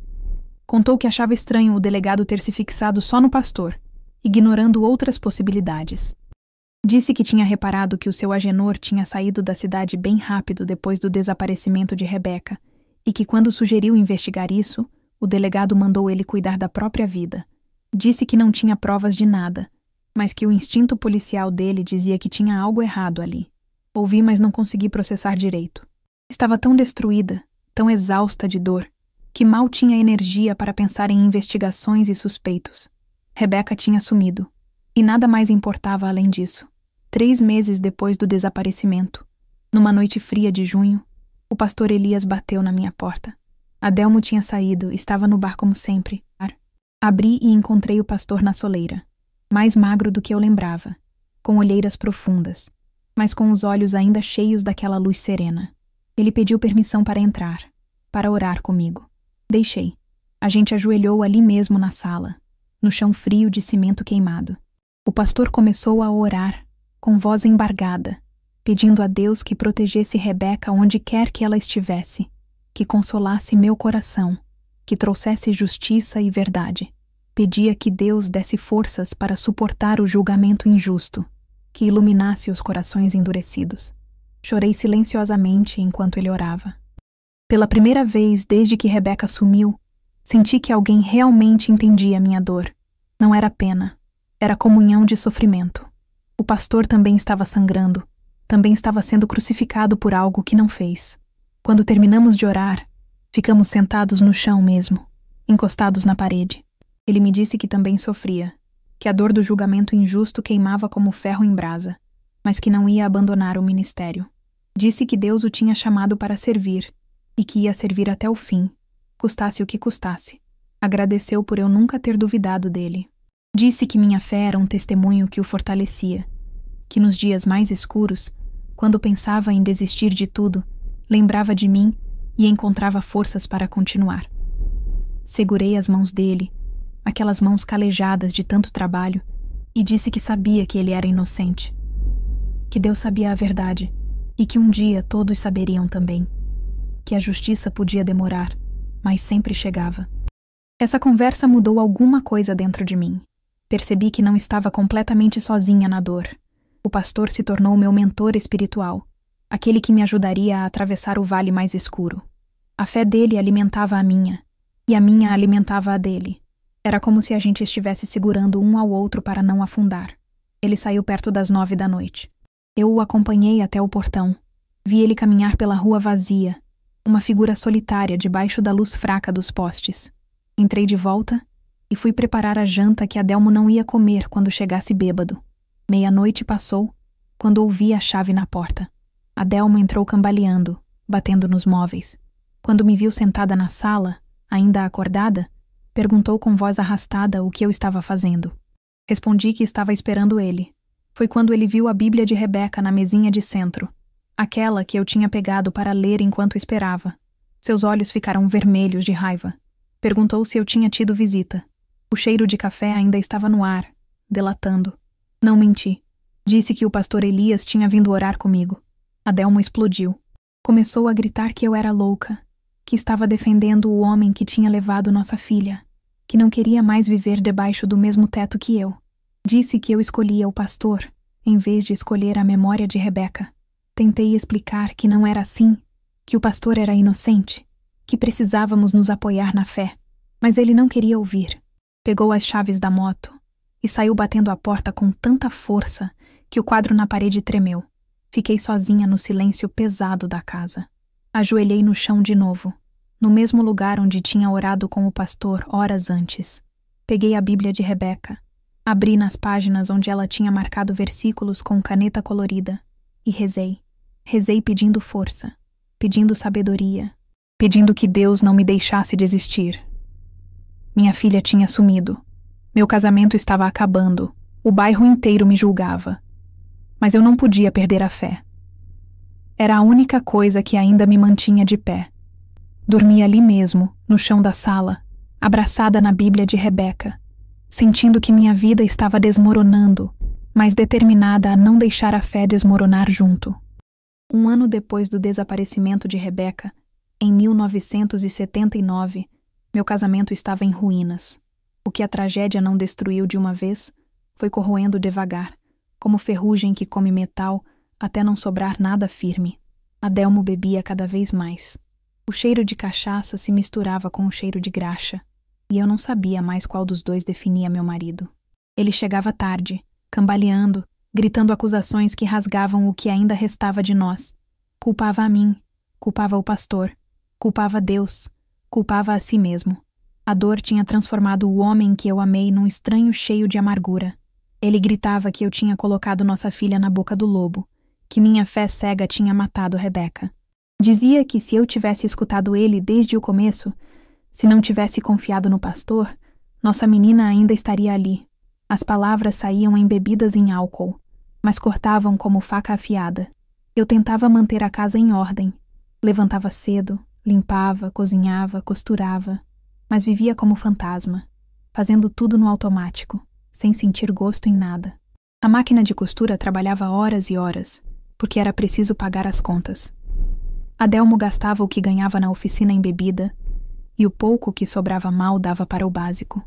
Contou que achava estranho o delegado ter se fixado só no pastor, ignorando outras possibilidades. Disse que tinha reparado que o seu Agenor tinha saído da cidade bem rápido depois do desaparecimento de Rebeca, e que quando sugeriu investigar isso, o delegado mandou ele cuidar da própria vida. Disse que não tinha provas de nada, mas que o instinto policial dele dizia que tinha algo errado ali. Ouvi, mas não consegui processar direito. Estava tão destruída, tão exausta de dor, que mal tinha energia para pensar em investigações e suspeitos. Rebeca tinha sumido, e nada mais importava além disso. 3 meses depois do desaparecimento, numa noite fria de junho, o pastor Elias bateu na minha porta. Adelmo tinha saído, estava no bar como sempre. Abri e encontrei o pastor na soleira, mais magro do que eu lembrava, com olheiras profundas, mas com os olhos ainda cheios daquela luz serena. Ele pediu permissão para entrar, para orar comigo. Deixei. A gente ajoelhou ali mesmo na sala, no chão frio de cimento queimado. O pastor começou a orar, com voz embargada, pedindo a Deus que protegesse Rebeca onde quer que ela estivesse, que consolasse meu coração, que trouxesse justiça e verdade. Pedia que Deus desse forças para suportar o julgamento injusto, que iluminasse os corações endurecidos. Chorei silenciosamente enquanto ele orava. Pela primeira vez desde que Rebeca sumiu, senti que alguém realmente entendia minha dor. Não era pena, era comunhão de sofrimento. O pastor também estava sangrando, também estava sendo crucificado por algo que não fez. Quando terminamos de orar, ficamos sentados no chão mesmo, encostados na parede. Ele me disse que também sofria, que a dor do julgamento injusto queimava como ferro em brasa, mas que não ia abandonar o ministério. Disse que Deus o tinha chamado para servir e que ia servir até o fim, custasse o que custasse. Agradeceu por eu nunca ter duvidado dele. Disse que minha fé era um testemunho que o fortalecia, que nos dias mais escuros, quando pensava em desistir de tudo, lembrava de mim e encontrava forças para continuar. Segurei as mãos dele, aquelas mãos calejadas de tanto trabalho, e disse que sabia que ele era inocente, que Deus sabia a verdade e que um dia todos saberiam também, que a justiça podia demorar, mas sempre chegava. Essa conversa mudou alguma coisa dentro de mim. Percebi que não estava completamente sozinha na dor. O pastor se tornou meu mentor espiritual, aquele que me ajudaria a atravessar o vale mais escuro. A fé dele alimentava a minha, e a minha alimentava a dele. Era como se a gente estivesse segurando um ao outro para não afundar. Ele saiu perto das 9 da noite. Eu o acompanhei até o portão. Vi ele caminhar pela rua vazia, uma figura solitária debaixo da luz fraca dos postes. Entrei de volta e fui preparar a janta que Adelmo não ia comer quando chegasse bêbado. Meia-noite passou, quando ouvi a chave na porta. Adelmo entrou cambaleando, batendo nos móveis. Quando me viu sentada na sala, ainda acordada, perguntou com voz arrastada o que eu estava fazendo. Respondi que estava esperando ele. Foi quando ele viu a Bíblia de Rebeca na mesinha de centro, aquela que eu tinha pegado para ler enquanto esperava. Seus olhos ficaram vermelhos de raiva. Perguntou se eu tinha tido visita. O cheiro de café ainda estava no ar, delatando. Não menti. Disse que o pastor Elias tinha vindo orar comigo. Adelmo explodiu. Começou a gritar que eu era louca, que estava defendendo o homem que tinha levado nossa filha, que não queria mais viver debaixo do mesmo teto que eu. Disse que eu escolhia o pastor, em vez de escolher a memória de Rebeca. Tentei explicar que não era assim, que o pastor era inocente, que precisávamos nos apoiar na fé, mas ele não queria ouvir. Pegou as chaves da moto e saiu batendo a porta com tanta força que o quadro na parede tremeu. Fiquei sozinha no silêncio pesado da casa. Ajoelhei no chão de novo, no mesmo lugar onde tinha orado com o pastor horas antes. Peguei a Bíblia de Rebeca, abri nas páginas onde ela tinha marcado versículos com caneta colorida e rezei. Rezei pedindo força, pedindo sabedoria, pedindo que Deus não me deixasse desistir. Minha filha tinha sumido. Meu casamento estava acabando. O bairro inteiro me julgava. Mas eu não podia perder a fé. Era a única coisa que ainda me mantinha de pé. Dormia ali mesmo, no chão da sala, abraçada na Bíblia de Rebeca, sentindo que minha vida estava desmoronando, mas determinada a não deixar a fé desmoronar junto. Um ano depois do desaparecimento de Rebeca, em 1979, meu casamento estava em ruínas. O que a tragédia não destruiu de uma vez foi corroendo devagar, como ferrugem que come metal até não sobrar nada firme. Adelmo bebia cada vez mais. O cheiro de cachaça se misturava com o cheiro de graxa, e eu não sabia mais qual dos dois definia meu marido. Ele chegava tarde, cambaleando, gritando acusações que rasgavam o que ainda restava de nós. Culpava a mim, culpava o pastor, culpava Deus, culpava a si mesmo. A dor tinha transformado o homem que eu amei num estranho cheio de amargura. Ele gritava que eu tinha colocado nossa filha na boca do lobo, que minha fé cega tinha matado Rebeca. Dizia que se eu tivesse escutado ele desde o começo, se não tivesse confiado no pastor, nossa menina ainda estaria ali. As palavras saíam embebidas em álcool, mas cortavam como faca afiada. Eu tentava manter a casa em ordem. Levantava cedo, limpava, cozinhava, costurava, mas vivia como fantasma, fazendo tudo no automático, sem sentir gosto em nada. A máquina de costura trabalhava horas e horas, porque era preciso pagar as contas. Adelmo gastava o que ganhava na oficina em bebida, e o pouco que sobrava mal dava para o básico.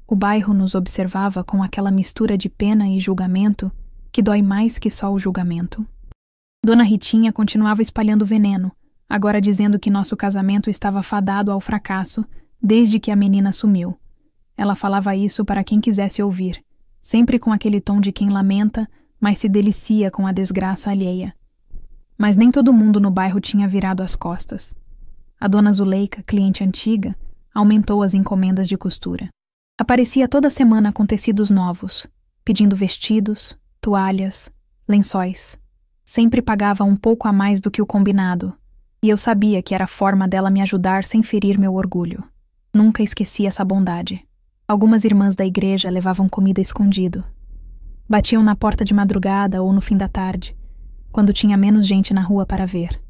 O bairro nos observava com aquela mistura de pena e julgamento que dói mais que só o julgamento. Dona Ritinha continuava espalhando veneno, agora dizendo que nosso casamento estava fadado ao fracasso desde que a menina sumiu. Ela falava isso para quem quisesse ouvir, sempre com aquele tom de quem lamenta, mas se delicia com a desgraça alheia. Mas nem todo mundo no bairro tinha virado as costas. A dona Zuleika, cliente antiga, aumentou as encomendas de costura. Aparecia toda semana com tecidos novos, pedindo vestidos, toalhas, lençóis. Sempre pagava um pouco a mais do que o combinado, e eu sabia que era a forma dela me ajudar sem ferir meu orgulho. Nunca esqueci essa bondade. Algumas irmãs da igreja levavam comida escondido. Batiam na porta de madrugada ou no fim da tarde, quando tinha menos gente na rua para ver.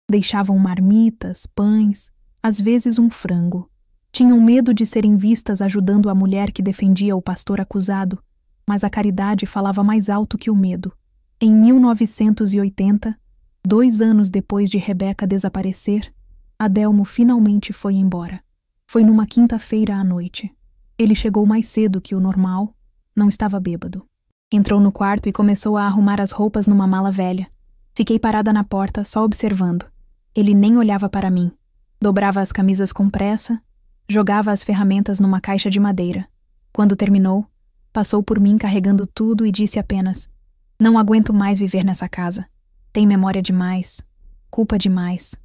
Deixavam marmitas, pães, às vezes um frango. Tinham medo de serem vistas ajudando a mulher que defendia o pastor acusado, mas a caridade falava mais alto que o medo. Em 1980, 2 anos depois de Rebeca desaparecer, Adelmo finalmente foi embora. Foi numa quinta-feira à noite. Ele chegou mais cedo que o normal, não estava bêbado. Entrou no quarto e começou a arrumar as roupas numa mala velha. Fiquei parada na porta, só observando. Ele nem olhava para mim. Dobrava as camisas com pressa, jogava as ferramentas numa caixa de madeira. Quando terminou, passou por mim carregando tudo e disse apenas: "Não aguento mais viver nessa casa. Tem memória demais, culpa demais.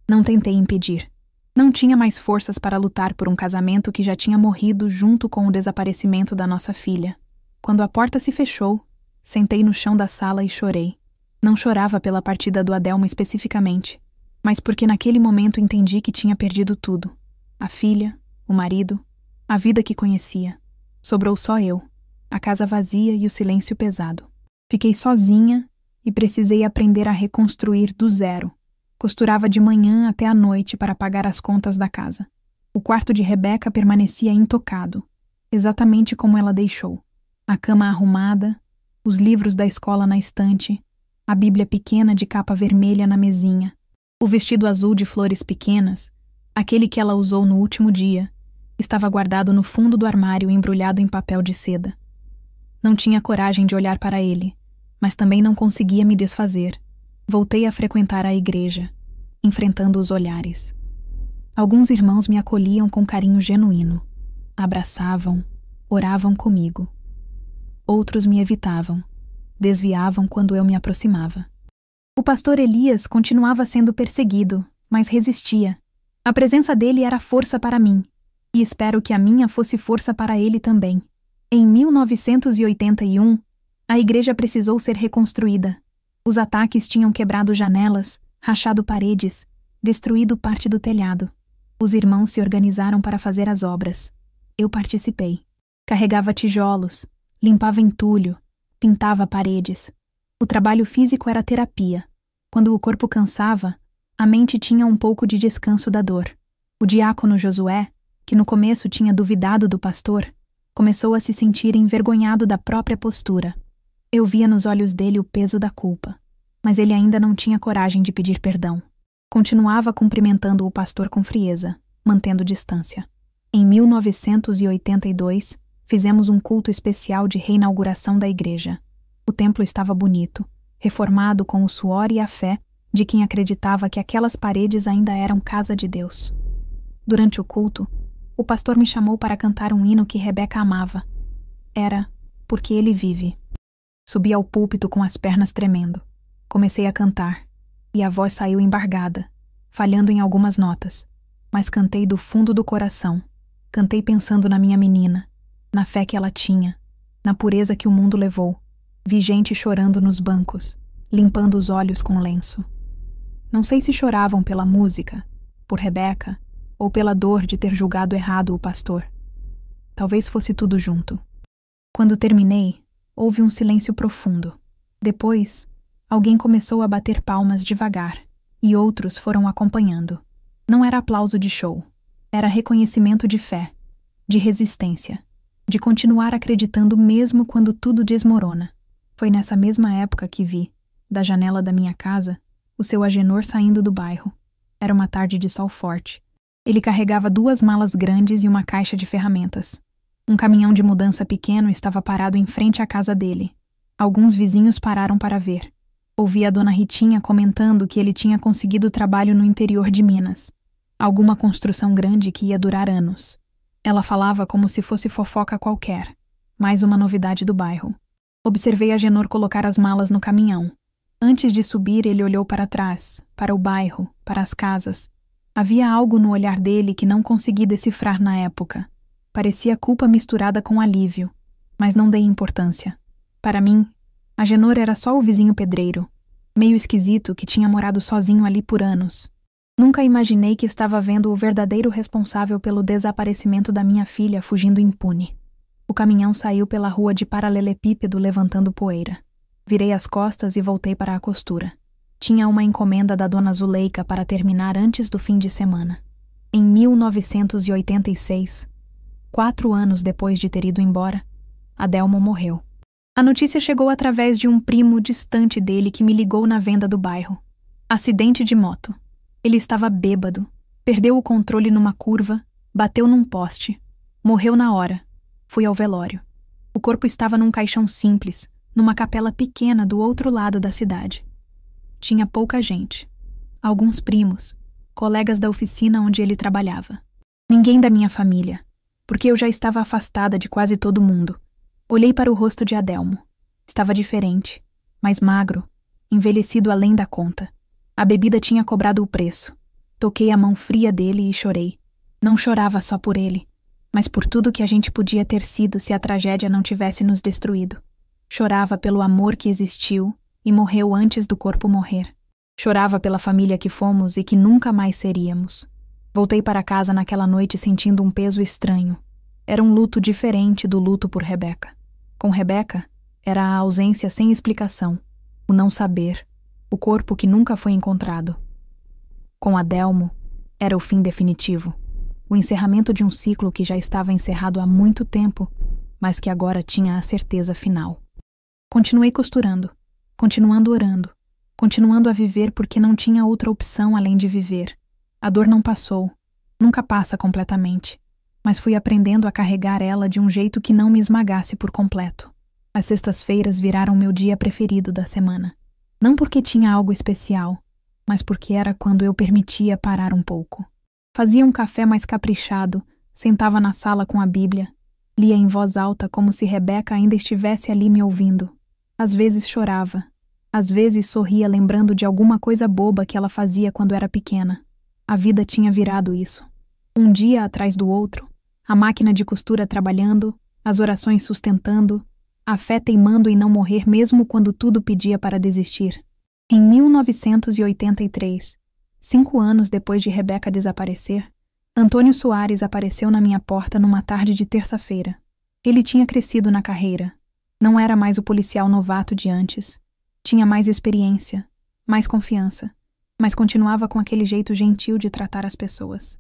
Não tentei impedir. Não tinha mais forças para lutar por um casamento que já tinha morrido junto com o desaparecimento da nossa filha. Quando a porta se fechou, sentei no chão da sala e chorei. Não chorava pela partida do Adelmo especificamente, mas porque naquele momento entendi que tinha perdido tudo. A filha, o marido, a vida que conhecia. Sobrou só eu, a casa vazia e o silêncio pesado. Fiquei sozinha e precisei aprender a reconstruir do zero. Costurava de manhã até à noite para pagar as contas da casa. O quarto de Rebeca permanecia intocado, exatamente como ela deixou. A cama arrumada, os livros da escola na estante, a Bíblia pequena de capa vermelha na mesinha, o vestido azul de flores pequenas, aquele que ela usou no último dia, estava guardado no fundo do armário embrulhado em papel de seda. Não tinha coragem de olhar para ele, mas também não conseguia me desfazer. Voltei a frequentar a igreja, enfrentando os olhares. Alguns irmãos me acolhiam com carinho genuíno, abraçavam, oravam comigo. Outros me evitavam, desviavam quando eu me aproximava. O pastor Elias continuava sendo perseguido, mas resistia. A presença dele era força para mim, e espero que a minha fosse força para ele também. Em 1981, a igreja precisou ser reconstruída. Os ataques tinham quebrado janelas, rachado paredes, destruído parte do telhado. Os irmãos se organizaram para fazer as obras. Eu participei. Carregava tijolos, limpava entulho, pintava paredes. O trabalho físico era terapia. Quando o corpo cansava, a mente tinha um pouco de descanso da dor. O diácono Josué, que no começo tinha duvidado do pastor, começou a se sentir envergonhado da própria postura. Eu via nos olhos dele o peso da culpa, mas ele ainda não tinha coragem de pedir perdão. Continuava cumprimentando o pastor com frieza, mantendo distância. Em 1982, fizemos um culto especial de reinauguração da igreja. O templo estava bonito, reformado com o suor e a fé de quem acreditava que aquelas paredes ainda eram casa de Deus. Durante o culto, o pastor me chamou para cantar um hino que Rebeca amava. Era Porque Ele Vive. Subi ao púlpito com as pernas tremendo. Comecei a cantar, e a voz saiu embargada, falhando em algumas notas, mas cantei do fundo do coração. Cantei pensando na minha menina, na fé que ela tinha, na pureza que o mundo levou. Vi gente chorando nos bancos, limpando os olhos com lenço. Não sei se choravam pela música, por Rebeca, ou pela dor de ter julgado errado o pastor. Talvez fosse tudo junto. Quando terminei, houve um silêncio profundo. Depois, alguém começou a bater palmas devagar, e outros foram acompanhando. Não era aplauso de show. Era reconhecimento de fé, de resistência, de continuar acreditando mesmo quando tudo desmorona. Foi nessa mesma época que vi, da janela da minha casa, o seu Agenor saindo do bairro. Era uma tarde de sol forte. Ele carregava 2 malas grandes e uma caixa de ferramentas. Um caminhão de mudança pequeno estava parado em frente à casa dele. Alguns vizinhos pararam para ver. Ouvi a dona Ritinha comentando que ele tinha conseguido trabalho no interior de Minas. Alguma construção grande que ia durar anos. Ela falava como se fosse fofoca qualquer. Mais uma novidade do bairro. Observei Agenor colocar as malas no caminhão. Antes de subir, ele olhou para trás, para o bairro, para as casas. Havia algo no olhar dele que não consegui decifrar na época. Parecia culpa misturada com alívio, mas não dei importância. Para mim, Agenor era só o vizinho pedreiro, meio esquisito que tinha morado sozinho ali por anos. Nunca imaginei que estava vendo o verdadeiro responsável pelo desaparecimento da minha filha fugindo impune. O caminhão saiu pela rua de paralelepípedo levantando poeira. Virei as costas e voltei para a costura. Tinha uma encomenda da dona Zuleika para terminar antes do fim de semana. Em 1986, 4 anos depois de ter ido embora, Adelmo morreu. A notícia chegou através de um primo distante dele que me ligou na venda do bairro. Acidente de moto. Ele estava bêbado, perdeu o controle numa curva, bateu num poste. Morreu na hora. Fui ao velório. O corpo estava num caixão simples, numa capela pequena do outro lado da cidade. Tinha pouca gente. Alguns primos, colegas da oficina onde ele trabalhava. Ninguém da minha família, porque eu já estava afastada de quase todo mundo. Olhei para o rosto de Adelmo. Estava diferente, mais magro, envelhecido além da conta. A bebida tinha cobrado o preço. Toquei a mão fria dele e chorei. Não chorava só por ele, mas por tudo que a gente podia ter sido se a tragédia não tivesse nos destruído. Chorava pelo amor que existiu e morreu antes do corpo morrer. Chorava pela família que fomos e que nunca mais seríamos. Voltei para casa naquela noite sentindo um peso estranho. Era um luto diferente do luto por Rebeca. Com Rebeca, era a ausência sem explicação, o não saber, o corpo que nunca foi encontrado. Com Adelmo, era o fim definitivo, o encerramento de um ciclo que já estava encerrado há muito tempo, mas que agora tinha a certeza final. Continuei costurando, continuando orando, continuando a viver porque não tinha outra opção além de viver. A dor não passou, nunca passa completamente, mas fui aprendendo a carregar ela de um jeito que não me esmagasse por completo. As sextas-feiras viraram meu dia preferido da semana. Não porque tinha algo especial, mas porque era quando eu permitia parar um pouco. Fazia um café mais caprichado, sentava na sala com a Bíblia, lia em voz alta como se Rebeca ainda estivesse ali me ouvindo. Às vezes chorava, às vezes sorria lembrando de alguma coisa boba que ela fazia quando era pequena. A vida tinha virado isso. Um dia atrás do outro, a máquina de costura trabalhando, as orações sustentando, a fé teimando em não morrer mesmo quando tudo pedia para desistir. Em 1983, 5 anos depois de Rebeca desaparecer, Antônio Soares apareceu na minha porta numa tarde de terça-feira. Ele tinha crescido na carreira. Não era mais o policial novato de antes. Tinha mais experiência, mais confiança, mas continuava com aquele jeito gentil de tratar as pessoas.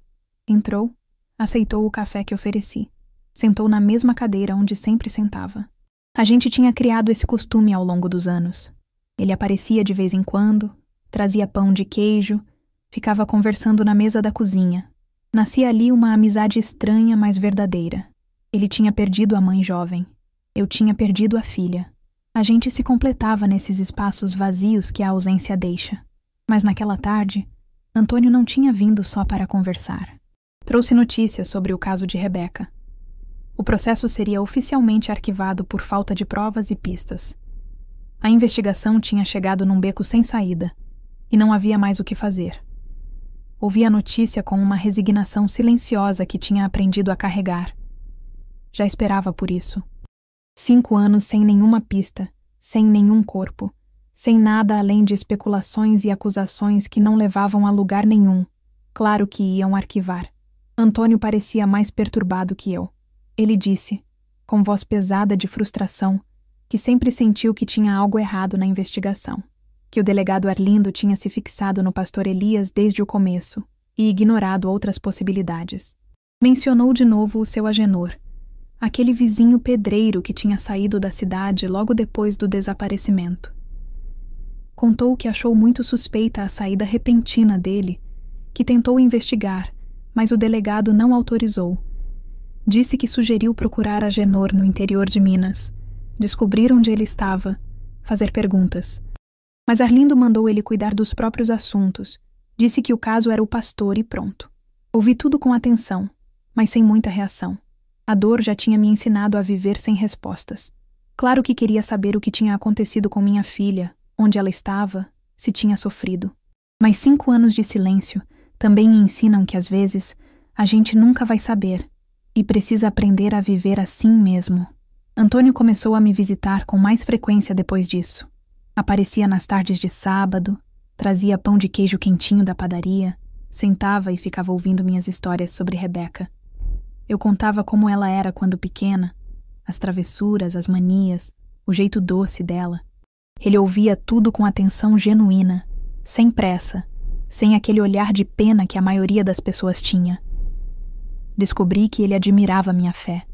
Entrou, aceitou o café que ofereci. Sentou na mesma cadeira onde sempre sentava. A gente tinha criado esse costume ao longo dos anos. Ele aparecia de vez em quando, trazia pão de queijo, ficava conversando na mesa da cozinha. Nascia ali uma amizade estranha, mas verdadeira. Ele tinha perdido a mãe jovem. Eu tinha perdido a filha. A gente se completava nesses espaços vazios que a ausência deixa. Mas naquela tarde, Antônio não tinha vindo só para conversar. Trouxe notícias sobre o caso de Rebeca. O processo seria oficialmente arquivado por falta de provas e pistas. A investigação tinha chegado num beco sem saída, e não havia mais o que fazer. Ouvi a notícia com uma resignação silenciosa que tinha aprendido a carregar. Já esperava por isso. 5 anos sem nenhuma pista, sem nenhum corpo, sem nada além de especulações e acusações que não levavam a lugar nenhum. Claro que iam arquivar. Antônio parecia mais perturbado que eu. Ele disse, com voz pesada de frustração, que sempre sentiu que tinha algo errado na investigação, que o delegado Arlindo tinha se fixado no pastor Elias desde o começo e ignorado outras possibilidades. Mencionou de novo o seu Agenor, aquele vizinho pedreiro que tinha saído da cidade logo depois do desaparecimento. Contou que achou muito suspeita a saída repentina dele, que tentou investigar, mas o delegado não autorizou. Disse que sugeriu procurar Agenor no interior de Minas, descobrir onde ele estava, fazer perguntas. Mas Arlindo mandou ele cuidar dos próprios assuntos, disse que o caso era o pastor e pronto. Ouvi tudo com atenção, mas sem muita reação. A dor já tinha me ensinado a viver sem respostas. Claro que queria saber o que tinha acontecido com minha filha, onde ela estava, se tinha sofrido. Mas 5 anos de silêncio também me ensinam que, às vezes, a gente nunca vai saber e precisa aprender a viver assim mesmo. Antônio começou a me visitar com mais frequência depois disso. Aparecia nas tardes de sábado, trazia pão de queijo quentinho da padaria, sentava e ficava ouvindo minhas histórias sobre Rebeca. Eu contava como ela era quando pequena, as travessuras, as manias, o jeito doce dela. Ele ouvia tudo com atenção genuína, sem pressa, sem aquele olhar de pena que a maioria das pessoas tinha. Descobri que ele admirava minha fé.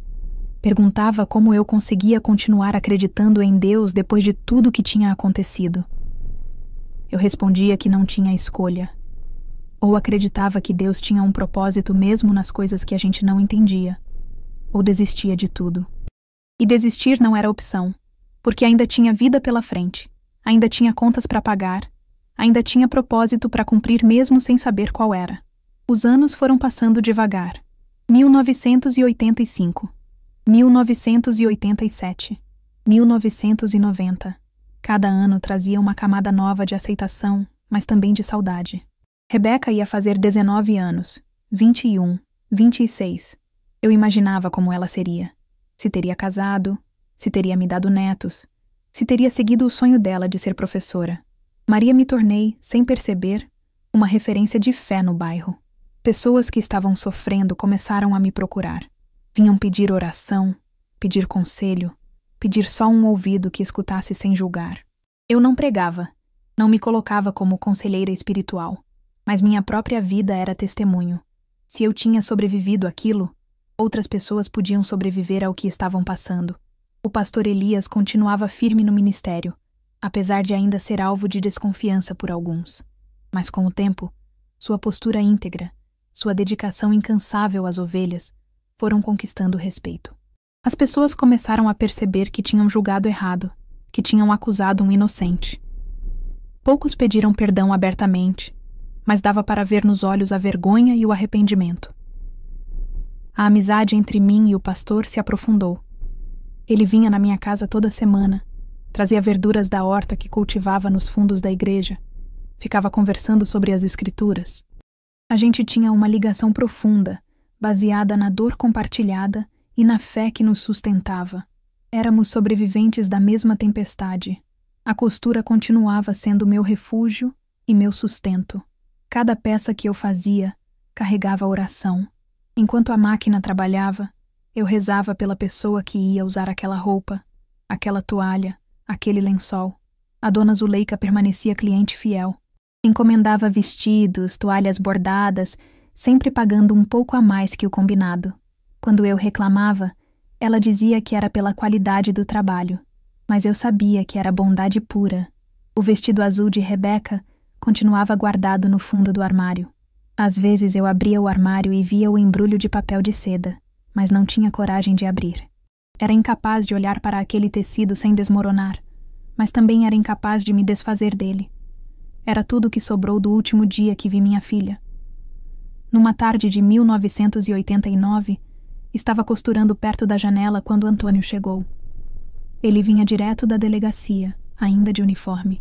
Perguntava como eu conseguia continuar acreditando em Deus depois de tudo que tinha acontecido. Eu respondia que não tinha escolha. Ou acreditava que Deus tinha um propósito mesmo nas coisas que a gente não entendia, ou desistia de tudo. E desistir não era opção, porque ainda tinha vida pela frente, ainda tinha contas para pagar, ainda tinha propósito para cumprir mesmo sem saber qual era. Os anos foram passando devagar. 1985, 1987, 1990. Cada ano trazia uma camada nova de aceitação, mas também de saudade. Rebeca ia fazer 19 anos, 21, 26. Eu imaginava como ela seria. Se teria casado, se teria me dado netos, se teria seguido o sonho dela de ser professora. Maria me tornei, sem perceber, uma referência de fé no bairro. Pessoas que estavam sofrendo começaram a me procurar. Vinham pedir oração, pedir conselho, pedir só um ouvido que escutasse sem julgar. Eu não pregava, não me colocava como conselheira espiritual, mas minha própria vida era testemunho. Se eu tinha sobrevivido àquilo, outras pessoas podiam sobreviver ao que estavam passando. O pastor Elias continuava firme no ministério, apesar de ainda ser alvo de desconfiança por alguns. Mas com o tempo, sua postura íntegra, sua dedicação incansável às ovelhas, foram conquistando respeito. As pessoas começaram a perceber que tinham julgado errado, que tinham acusado um inocente. Poucos pediram perdão abertamente, mas dava para ver nos olhos a vergonha e o arrependimento. A amizade entre mim e o pastor se aprofundou. Ele vinha na minha casa toda semana, trazia verduras da horta que cultivava nos fundos da igreja, ficava conversando sobre as escrituras. A gente tinha uma ligação profunda, baseada na dor compartilhada e na fé que nos sustentava. Éramos sobreviventes da mesma tempestade. A costura continuava sendo meu refúgio e meu sustento. Cada peça que eu fazia carregava oração. Enquanto a máquina trabalhava, eu rezava pela pessoa que ia usar aquela roupa, aquela toalha, aquele lençol. A dona Zuleika permanecia cliente fiel. Encomendava vestidos, toalhas bordadas, sempre pagando um pouco a mais que o combinado. Quando eu reclamava, ela dizia que era pela qualidade do trabalho, mas eu sabia que era bondade pura. O vestido azul de Rebeca continuava guardado no fundo do armário. Às vezes eu abria o armário e via o embrulho de papel de seda, mas não tinha coragem de abrir. Era incapaz de olhar para aquele tecido sem desmoronar, mas também era incapaz de me desfazer dele. Era tudo o que sobrou do último dia que vi minha filha. Numa tarde de 1989, estava costurando perto da janela quando Antônio chegou. Ele vinha direto da delegacia, ainda de uniforme.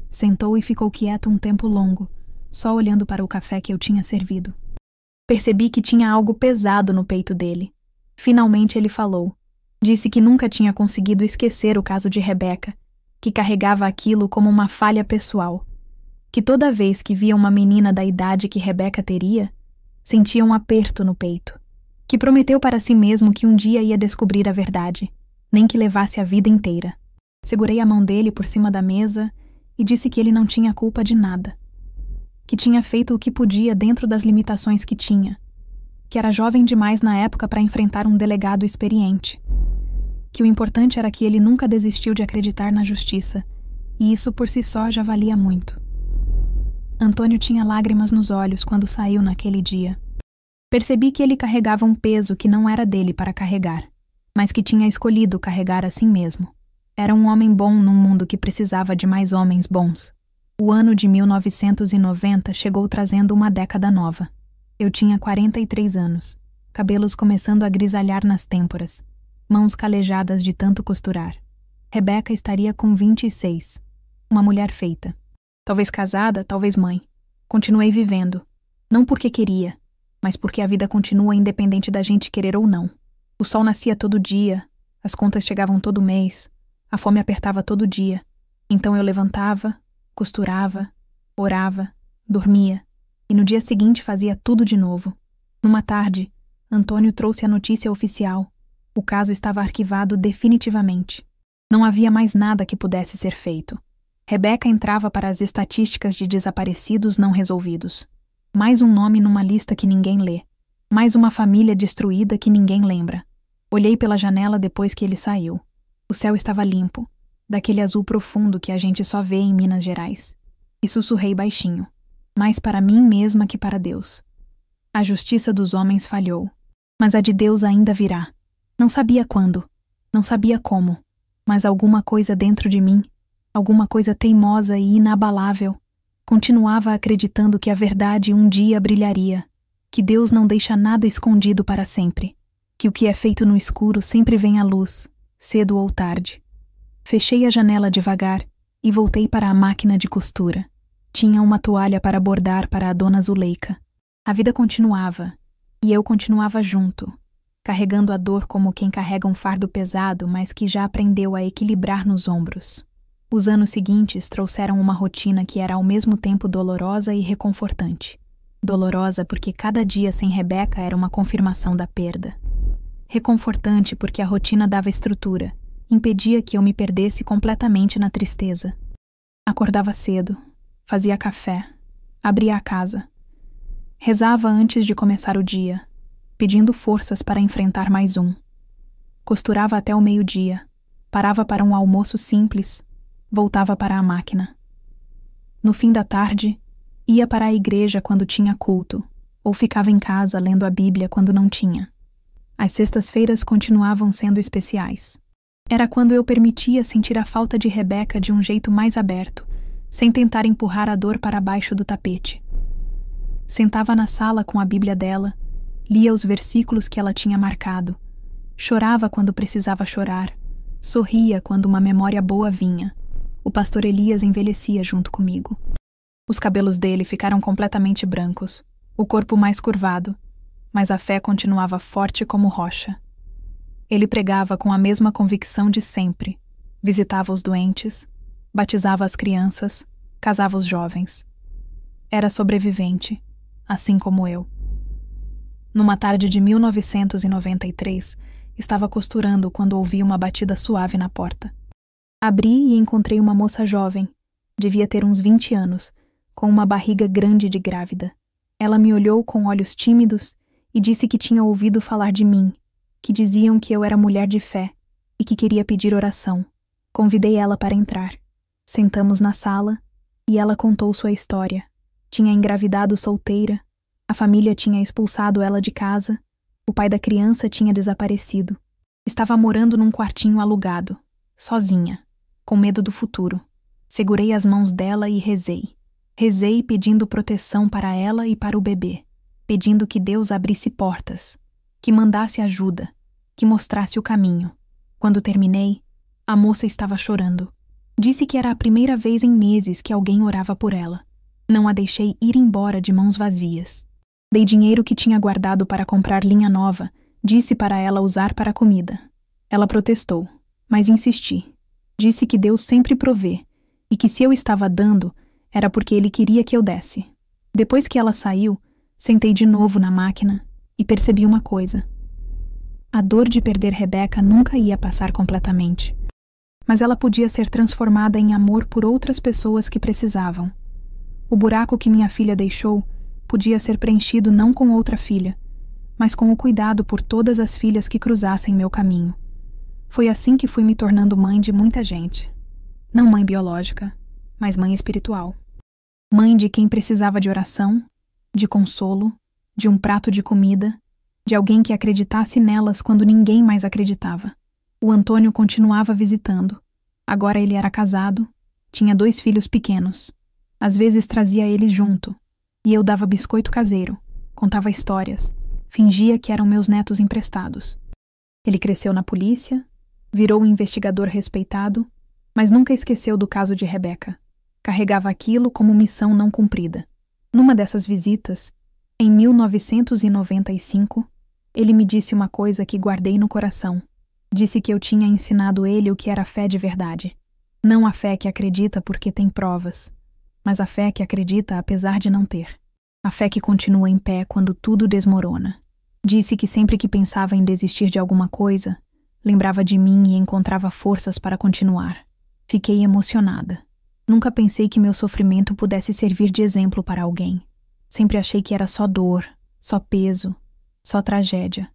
Sentou e ficou quieto um tempo longo, só olhando para o café que eu tinha servido. Percebi que tinha algo pesado no peito dele. Finalmente ele falou. Disse que nunca tinha conseguido esquecer o caso de Rebeca, que carregava aquilo como uma falha pessoal. Que toda vez que via uma menina da idade que Rebeca teria, sentia um aperto no peito. Que prometeu para si mesmo que um dia ia descobrir a verdade, nem que levasse a vida inteira. Segurei a mão dele por cima da mesa e disse que ele não tinha culpa de nada. Que tinha feito o que podia dentro das limitações que tinha. Que era jovem demais na época para enfrentar um delegado experiente. Que o importante era que ele nunca desistiu de acreditar na justiça, e isso por si só já valia muito. Antônio tinha lágrimas nos olhos quando saiu naquele dia. Percebi que ele carregava um peso que não era dele para carregar, mas que tinha escolhido carregar assim mesmo. Era um homem bom num mundo que precisava de mais homens bons. O ano de 1990 chegou trazendo uma década nova. Eu tinha 43 anos, cabelos começando a grisalhar nas têmporas, mãos calejadas de tanto costurar. Rebeca estaria com 26, uma mulher feita. Talvez casada, talvez mãe. Continuei vivendo, não porque queria, mas porque a vida continua independente da gente querer ou não. O sol nascia todo dia, As contas chegavam todo mês, a fome apertava todo dia. Então eu levantava, costurava, orava, dormia, e no dia seguinte fazia tudo de novo. Numa tarde, Antônio trouxe a notícia oficial. O caso estava arquivado definitivamente. Não havia mais nada que pudesse ser feito. Rebeca entrava para as estatísticas de desaparecidos não resolvidos. Mais um nome numa lista que ninguém lê. Mais uma família destruída que ninguém lembra. Olhei pela janela depois que ele saiu. O céu estava limpo, daquele azul profundo que a gente só vê em Minas Gerais. E sussurrei baixinho, mais para mim mesma que para Deus. A justiça dos homens falhou, mas a de Deus ainda virá. Não sabia quando, não sabia como, mas alguma coisa dentro de mim, alguma coisa teimosa e inabalável, continuava acreditando que a verdade um dia brilharia, que Deus não deixa nada escondido para sempre, que o que é feito no escuro sempre vem à luz, cedo ou tarde. Fechei a janela devagar e voltei para a máquina de costura. Tinha uma toalha para bordar para a dona Zuleika. A vida continuava, e eu continuava junto, carregando a dor como quem carrega um fardo pesado, mas que já aprendeu a equilibrar nos ombros. Os anos seguintes trouxeram uma rotina que era ao mesmo tempo dolorosa e reconfortante. Dolorosa porque cada dia sem Rebeca era uma confirmação da perda. Reconfortante porque a rotina dava estrutura, impedia que eu me perdesse completamente na tristeza. Acordava cedo, fazia café, abria a casa. Rezava antes de começar o dia, pedindo forças para enfrentar mais um. Costurava até o meio-dia, parava para um almoço simples, voltava para a máquina. No fim da tarde, ia para a igreja quando tinha culto, ou ficava em casa lendo a Bíblia quando não tinha. As sextas-feiras continuavam sendo especiais. Era quando eu permitia sentir a falta de Rebeca de um jeito mais aberto, sem tentar empurrar a dor para baixo do tapete. Sentava na sala com a Bíblia dela, lia os versículos que ela tinha marcado, chorava quando precisava chorar, sorria quando uma memória boa vinha. O pastor Elias envelhecia junto comigo. Os cabelos dele ficaram completamente brancos, o corpo mais curvado, mas a fé continuava forte como rocha. Ele pregava com a mesma convicção de sempre, visitava os doentes, batizava as crianças, casava os jovens. Era sobrevivente, assim como eu. Numa tarde de 1993, estava costurando quando ouvi uma batida suave na porta. Abri e encontrei uma moça jovem, devia ter uns 20 anos, com uma barriga grande de grávida. Ela me olhou com olhos tímidos e disse que tinha ouvido falar de mim, que diziam que eu era mulher de fé e que queria pedir oração. Convidei ela para entrar. Sentamos na sala e ela contou sua história. Tinha engravidado solteira, a família tinha expulsado ela de casa, o pai da criança tinha desaparecido. Estava morando num quartinho alugado, sozinha, com medo do futuro. Segurei as mãos dela e rezei. Rezei pedindo proteção para ela e para o bebê, pedindo que Deus abrisse portas, que mandasse ajuda, que mostrasse o caminho. Quando terminei, a moça estava chorando. Disse que era a primeira vez em meses que alguém orava por ela. Não a deixei ir embora de mãos vazias. Dei dinheiro que tinha guardado para comprar linha nova, disse para ela usar para a comida. Ela protestou, mas insisti. Disse que Deus sempre provê, e que se eu estava dando, era porque Ele queria que eu desse. Depois que ela saiu, sentei de novo na máquina e percebi uma coisa. A dor de perder Rebeca nunca ia passar completamente, mas ela podia ser transformada em amor por outras pessoas que precisavam. O buraco que minha filha deixou podia ser preenchido não com outra filha, mas com o cuidado por todas as filhas que cruzassem meu caminho. Foi assim que fui me tornando mãe de muita gente. Não mãe biológica, mas mãe espiritual. Mãe de quem precisava de oração, de consolo, de um prato de comida, de alguém que acreditasse nelas quando ninguém mais acreditava. O Antônio continuava visitando. Agora ele era casado, tinha 2 filhos pequenos. Às vezes trazia eles junto, e eu dava biscoito caseiro, contava histórias, fingia que eram meus netos emprestados. Ele cresceu na polícia, virou um investigador respeitado, mas nunca esqueceu do caso de Rebeca. Carregava aquilo como missão não cumprida. Numa dessas visitas, em 1995, ele me disse uma coisa que guardei no coração. Disse que eu tinha ensinado ele o que era fé de verdade. Não a fé que acredita porque tem provas, mas a fé que acredita apesar de não ter. A fé que continua em pé quando tudo desmorona. Disse que sempre que pensava em desistir de alguma coisa, lembrava de mim e encontrava forças para continuar. Fiquei emocionada. Nunca pensei que meu sofrimento pudesse servir de exemplo para alguém. Sempre achei que era só dor, só peso, só tragédia.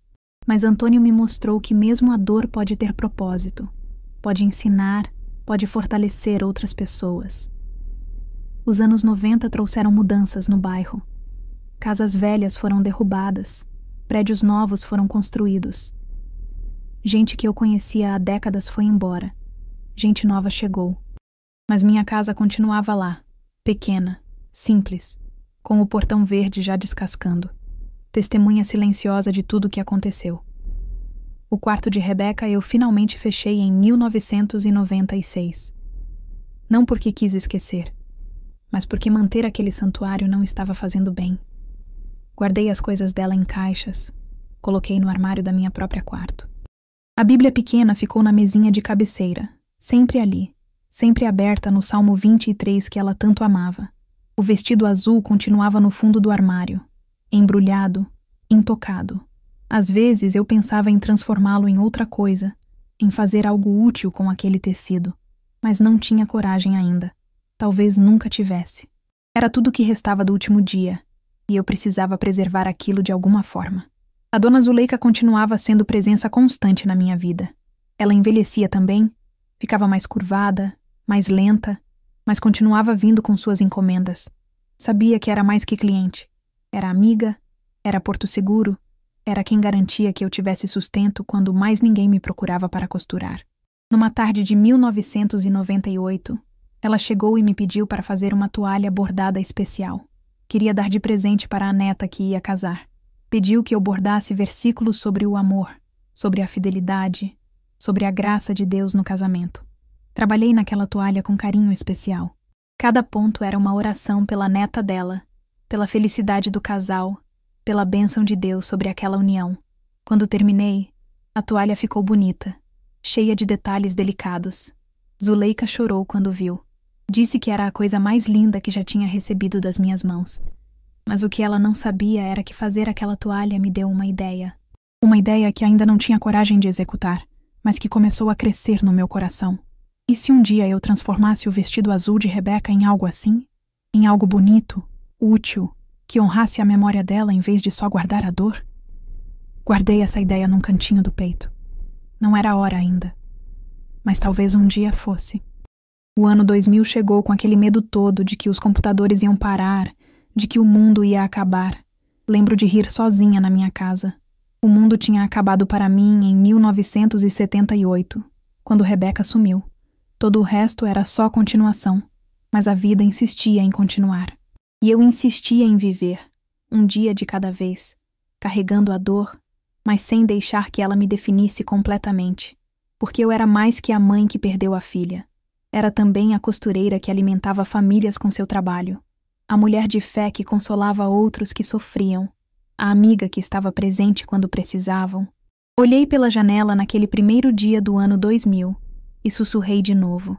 Mas Antônio me mostrou que mesmo a dor pode ter propósito, pode ensinar, pode fortalecer outras pessoas. Os anos 90 trouxeram mudanças no bairro. Casas velhas foram derrubadas, prédios novos foram construídos. Gente que eu conhecia há décadas foi embora. Gente nova chegou. Mas minha casa continuava lá, pequena, simples, com o portão verde já descascando. Testemunha silenciosa de tudo o que aconteceu. O quarto de Rebeca eu finalmente fechei em 1996. Não porque quis esquecer, mas porque manter aquele santuário não estava fazendo bem. Guardei as coisas dela em caixas, coloquei no armário da minha própria quarto. A Bíblia pequena ficou na mesinha de cabeceira, sempre ali, sempre aberta no Salmo 23 que ela tanto amava. O vestido azul continuava no fundo do armário, embrulhado, intocado. Às vezes eu pensava em transformá-lo em outra coisa, em fazer algo útil com aquele tecido, mas não tinha coragem ainda. Talvez nunca tivesse. Era tudo o que restava do último dia, e eu precisava preservar aquilo de alguma forma. A dona Zuleika continuava sendo presença constante na minha vida. Ela envelhecia também, ficava mais curvada, mais lenta, mas continuava vindo com suas encomendas. Sabia que era mais que cliente. Era amiga, era porto seguro, era quem garantia que eu tivesse sustento quando mais ninguém me procurava para costurar. Numa tarde de 1998, ela chegou e me pediu para fazer uma toalha bordada especial. Queria dar de presente para a neta que ia casar. Pediu que eu bordasse versículos sobre o amor, sobre a fidelidade, sobre a graça de Deus no casamento. Trabalhei naquela toalha com carinho especial. Cada ponto era uma oração pela neta dela, pela felicidade do casal, pela bênção de Deus sobre aquela união. Quando terminei, a toalha ficou bonita, cheia de detalhes delicados. Zuleika chorou quando viu. Disse que era a coisa mais linda que já tinha recebido das minhas mãos. Mas o que ela não sabia era que fazer aquela toalha me deu uma ideia. Uma ideia que ainda não tinha coragem de executar, mas que começou a crescer no meu coração. E se um dia eu transformasse o vestido azul de Rebeca em algo assim? Em algo bonito, útil, que honrasse a memória dela em vez de só guardar a dor? Guardei essa ideia num cantinho do peito. Não era a hora ainda. Mas talvez um dia fosse. O ano 2000 chegou com aquele medo todo de que os computadores iam parar, de que o mundo ia acabar. Lembro de rir sozinha na minha casa. O mundo tinha acabado para mim em 1978, quando Rebeca sumiu. Todo o resto era só continuação, mas a vida insistia em continuar. E eu insistia em viver, um dia de cada vez, carregando a dor, mas sem deixar que ela me definisse completamente, porque eu era mais que a mãe que perdeu a filha. Era também a costureira que alimentava famílias com seu trabalho, a mulher de fé que consolava outros que sofriam, a amiga que estava presente quando precisavam. Olhei pela janela naquele primeiro dia do ano 2000 e sussurrei de novo,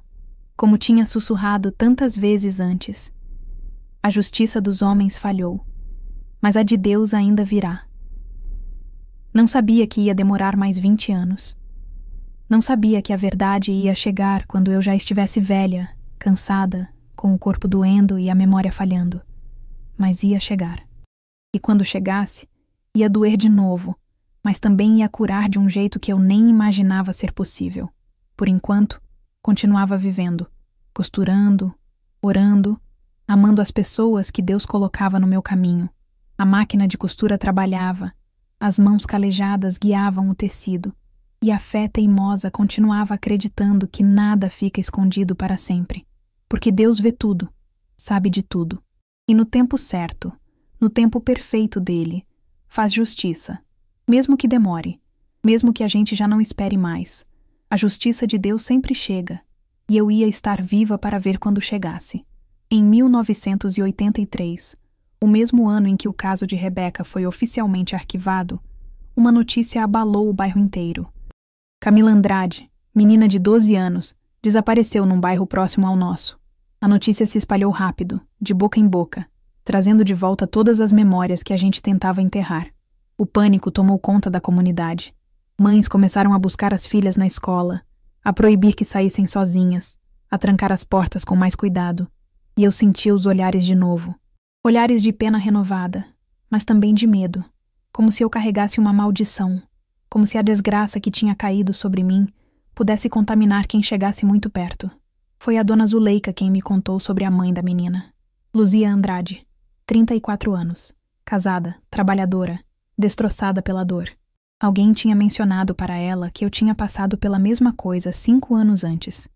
como tinha sussurrado tantas vezes antes. A justiça dos homens falhou, mas a de Deus ainda virá. Não sabia que ia demorar mais 20 anos. Não sabia que a verdade ia chegar quando eu já estivesse velha, cansada, com o corpo doendo e a memória falhando. Mas ia chegar. E quando chegasse, ia doer de novo, mas também ia curar de um jeito que eu nem imaginava ser possível. Por enquanto, continuava vivendo, costurando, orando, amando as pessoas que Deus colocava no meu caminho. A máquina de costura trabalhava, as mãos calejadas guiavam o tecido, e a fé teimosa continuava acreditando que nada fica escondido para sempre, porque Deus vê tudo, sabe de tudo, e no tempo certo, no tempo perfeito dele, faz justiça, mesmo que demore, mesmo que a gente já não espere mais. A justiça de Deus sempre chega, e eu ia estar viva para ver quando chegasse. Em 1983, o mesmo ano em que o caso de Rebeca foi oficialmente arquivado, uma notícia abalou o bairro inteiro. Camila Andrade, menina de 12 anos, desapareceu num bairro próximo ao nosso. A notícia se espalhou rápido, de boca em boca, trazendo de volta todas as memórias que a gente tentava enterrar. O pânico tomou conta da comunidade. Mães começaram a buscar as filhas na escola, a proibir que saíssem sozinhas, a trancar as portas com mais cuidado. E eu sentia os olhares de novo. Olhares de pena renovada, mas também de medo, como se eu carregasse uma maldição, como se a desgraça que tinha caído sobre mim pudesse contaminar quem chegasse muito perto. Foi a dona Zuleika quem me contou sobre a mãe da menina. Luzia Andrade, 34 anos, casada, trabalhadora, destroçada pela dor. Alguém tinha mencionado para ela que eu tinha passado pela mesma coisa 5 anos antes,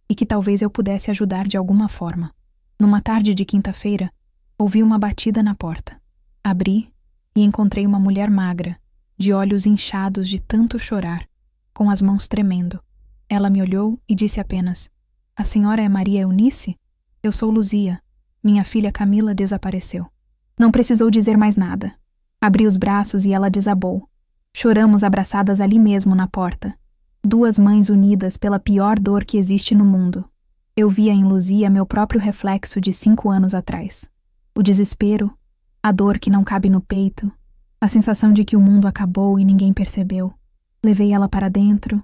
e que talvez eu pudesse ajudar de alguma forma. Numa tarde de quinta-feira, ouvi uma batida na porta. Abri e encontrei uma mulher magra, de olhos inchados de tanto chorar, com as mãos tremendo. Ela me olhou e disse apenas: "A senhora é Maria Eunice? Eu sou Luzia. Minha filha Camila desapareceu." Não precisou dizer mais nada. Abri os braços e ela desabou. Choramos abraçadas ali mesmo na porta. 2 mães unidas pela pior dor que existe no mundo. Eu via em Luzia meu próprio reflexo de 5 anos atrás. O desespero, a dor que não cabe no peito, a sensação de que o mundo acabou e ninguém percebeu. Levei ela para dentro,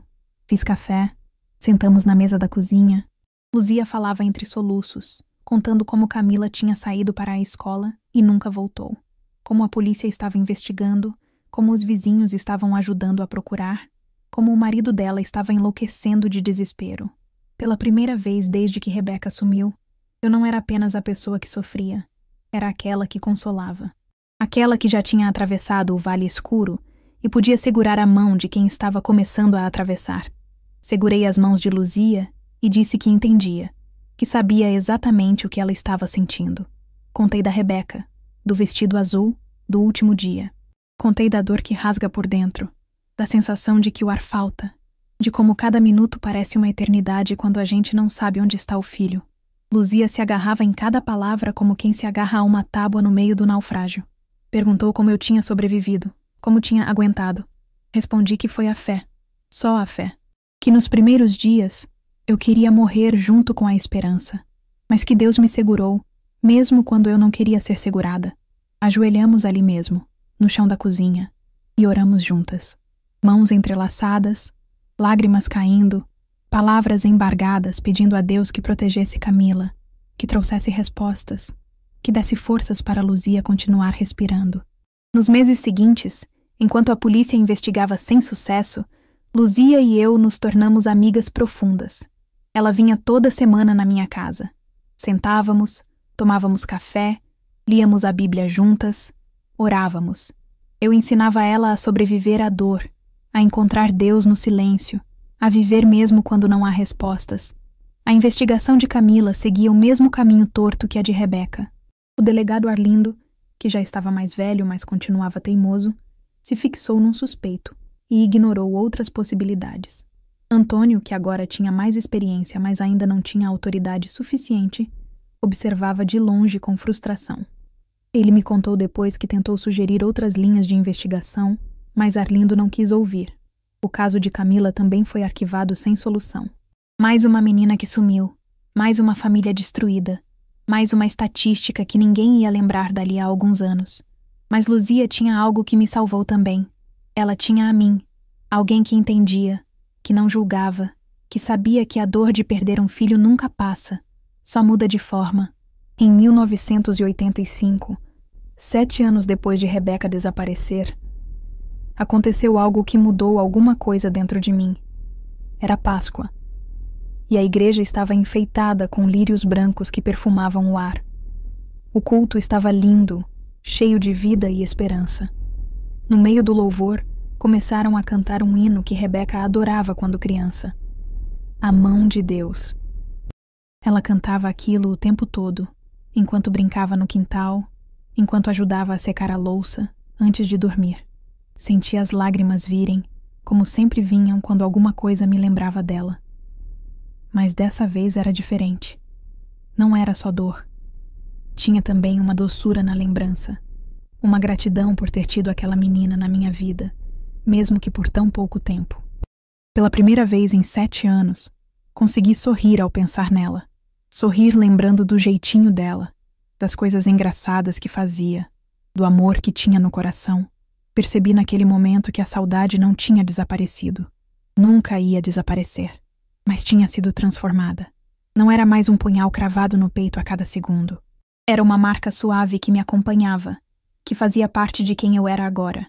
fiz café, sentamos na mesa da cozinha. Luzia falava entre soluços, contando como Camila tinha saído para a escola e nunca voltou. Como a polícia estava investigando, como os vizinhos estavam ajudando a procurar, como o marido dela estava enlouquecendo de desespero. Pela primeira vez desde que Rebeca sumiu, eu não era apenas a pessoa que sofria, era aquela que consolava. Aquela que já tinha atravessado o vale escuro e podia segurar a mão de quem estava começando a atravessar. Segurei as mãos de Luzia e disse que entendia, que sabia exatamente o que ela estava sentindo. Contei da Rebeca, do vestido azul, do último dia. Contei da dor que rasga por dentro, da sensação de que o ar falta, de como cada minuto parece uma eternidade quando a gente não sabe onde está o filho. Luzia se agarrava em cada palavra como quem se agarra a uma tábua no meio do naufrágio. Perguntou como eu tinha sobrevivido, como tinha aguentado. Respondi que foi a fé, só a fé. Que nos primeiros dias eu queria morrer junto com a esperança, mas que Deus me segurou, mesmo quando eu não queria ser segurada. Ajoelhamos ali mesmo, no chão da cozinha, e oramos juntas. Mãos entrelaçadas, lágrimas caindo, palavras embargadas pedindo a Deus que protegesse Camila, que trouxesse respostas, que desse forças para Luzia continuar respirando. Nos meses seguintes, enquanto a polícia investigava sem sucesso, Luzia e eu nos tornamos amigas profundas. Ela vinha toda semana na minha casa. Sentávamos, tomávamos café, líamos a Bíblia juntas, orávamos. Eu ensinava ela a sobreviver à dor, a encontrar Deus no silêncio, a viver mesmo quando não há respostas. A investigação de Camila seguia o mesmo caminho torto que a de Rebeca. O delegado Arlindo, que já estava mais velho, mas continuava teimoso, se fixou num suspeito e ignorou outras possibilidades. Antônio, que agora tinha mais experiência, mas ainda não tinha autoridade suficiente, observava de longe com frustração. Ele me contou depois que tentou sugerir outras linhas de investigação, mas Arlindo não quis ouvir. O caso de Camila também foi arquivado sem solução. Mais uma menina que sumiu, mais uma família destruída, mais uma estatística que ninguém ia lembrar dali a alguns anos. Mas Luzia tinha algo que me salvou também. Ela tinha a mim, alguém que entendia, que não julgava, que sabia que a dor de perder um filho nunca passa, só muda de forma. Em 1985, 7 anos depois de Rebeca desaparecer, aconteceu algo que mudou alguma coisa dentro de mim. Era Páscoa, e a igreja estava enfeitada com lírios brancos que perfumavam o ar. O culto estava lindo, cheio de vida e esperança. No meio do louvor, começaram a cantar um hino que Rebeca adorava quando criança. A Mão de Deus. Ela cantava aquilo o tempo todo, enquanto brincava no quintal, enquanto ajudava a secar a louça, antes de dormir. Senti as lágrimas virem, como sempre vinham quando alguma coisa me lembrava dela. Mas dessa vez era diferente. Não era só dor. Tinha também uma doçura na lembrança, uma gratidão por ter tido aquela menina na minha vida, mesmo que por tão pouco tempo. Pela primeira vez em 7 anos, consegui sorrir ao pensar nela. Sorrir lembrando do jeitinho dela, das coisas engraçadas que fazia, do amor que tinha no coração. Percebi naquele momento que a saudade não tinha desaparecido. Nunca ia desaparecer, mas tinha sido transformada. Não era mais um punhal cravado no peito a cada segundo. Era uma marca suave que me acompanhava, que fazia parte de quem eu era agora.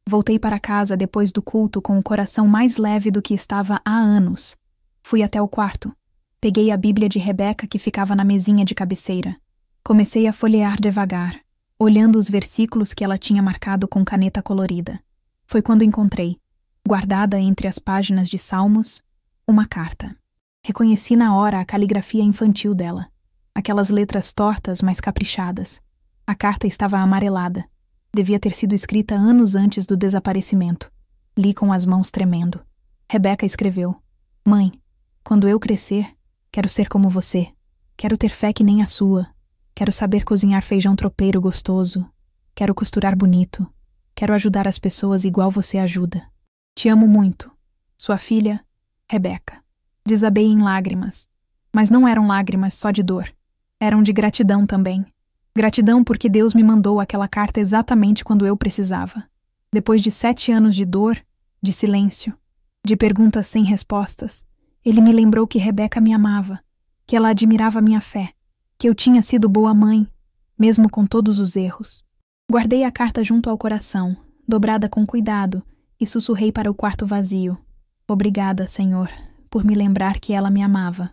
Voltei para casa depois do culto com o coração mais leve do que estava há anos. Fui até o quarto. Peguei a Bíblia de Rebeca que ficava na mesinha de cabeceira. Comecei a folhear devagar, olhando os versículos que ela tinha marcado com caneta colorida. Foi quando encontrei, guardada entre as páginas de Salmos, uma carta. Reconheci na hora a caligrafia infantil dela, aquelas letras tortas, mas caprichadas. A carta estava amarelada. Devia ter sido escrita anos antes do desaparecimento. Li com as mãos tremendo. Rebeca escreveu: Mãe, quando eu crescer, quero ser como você. Quero ter fé que nem a sua. Quero saber cozinhar feijão tropeiro gostoso. Quero costurar bonito. Quero ajudar as pessoas igual você ajuda. Te amo muito. Sua filha, Rebeca. Desabei em lágrimas. Mas não eram lágrimas só de dor. Eram de gratidão também. Gratidão porque Deus me mandou aquela carta exatamente quando eu precisava. Depois de 7 anos de dor, de silêncio, de perguntas sem respostas, Ele me lembrou que Rebeca me amava, que ela admirava minha fé, que eu tinha sido boa mãe, mesmo com todos os erros. Guardei a carta junto ao coração, dobrada com cuidado, e sussurrei para o quarto vazio. Obrigada, Senhor, por me lembrar que ela me amava.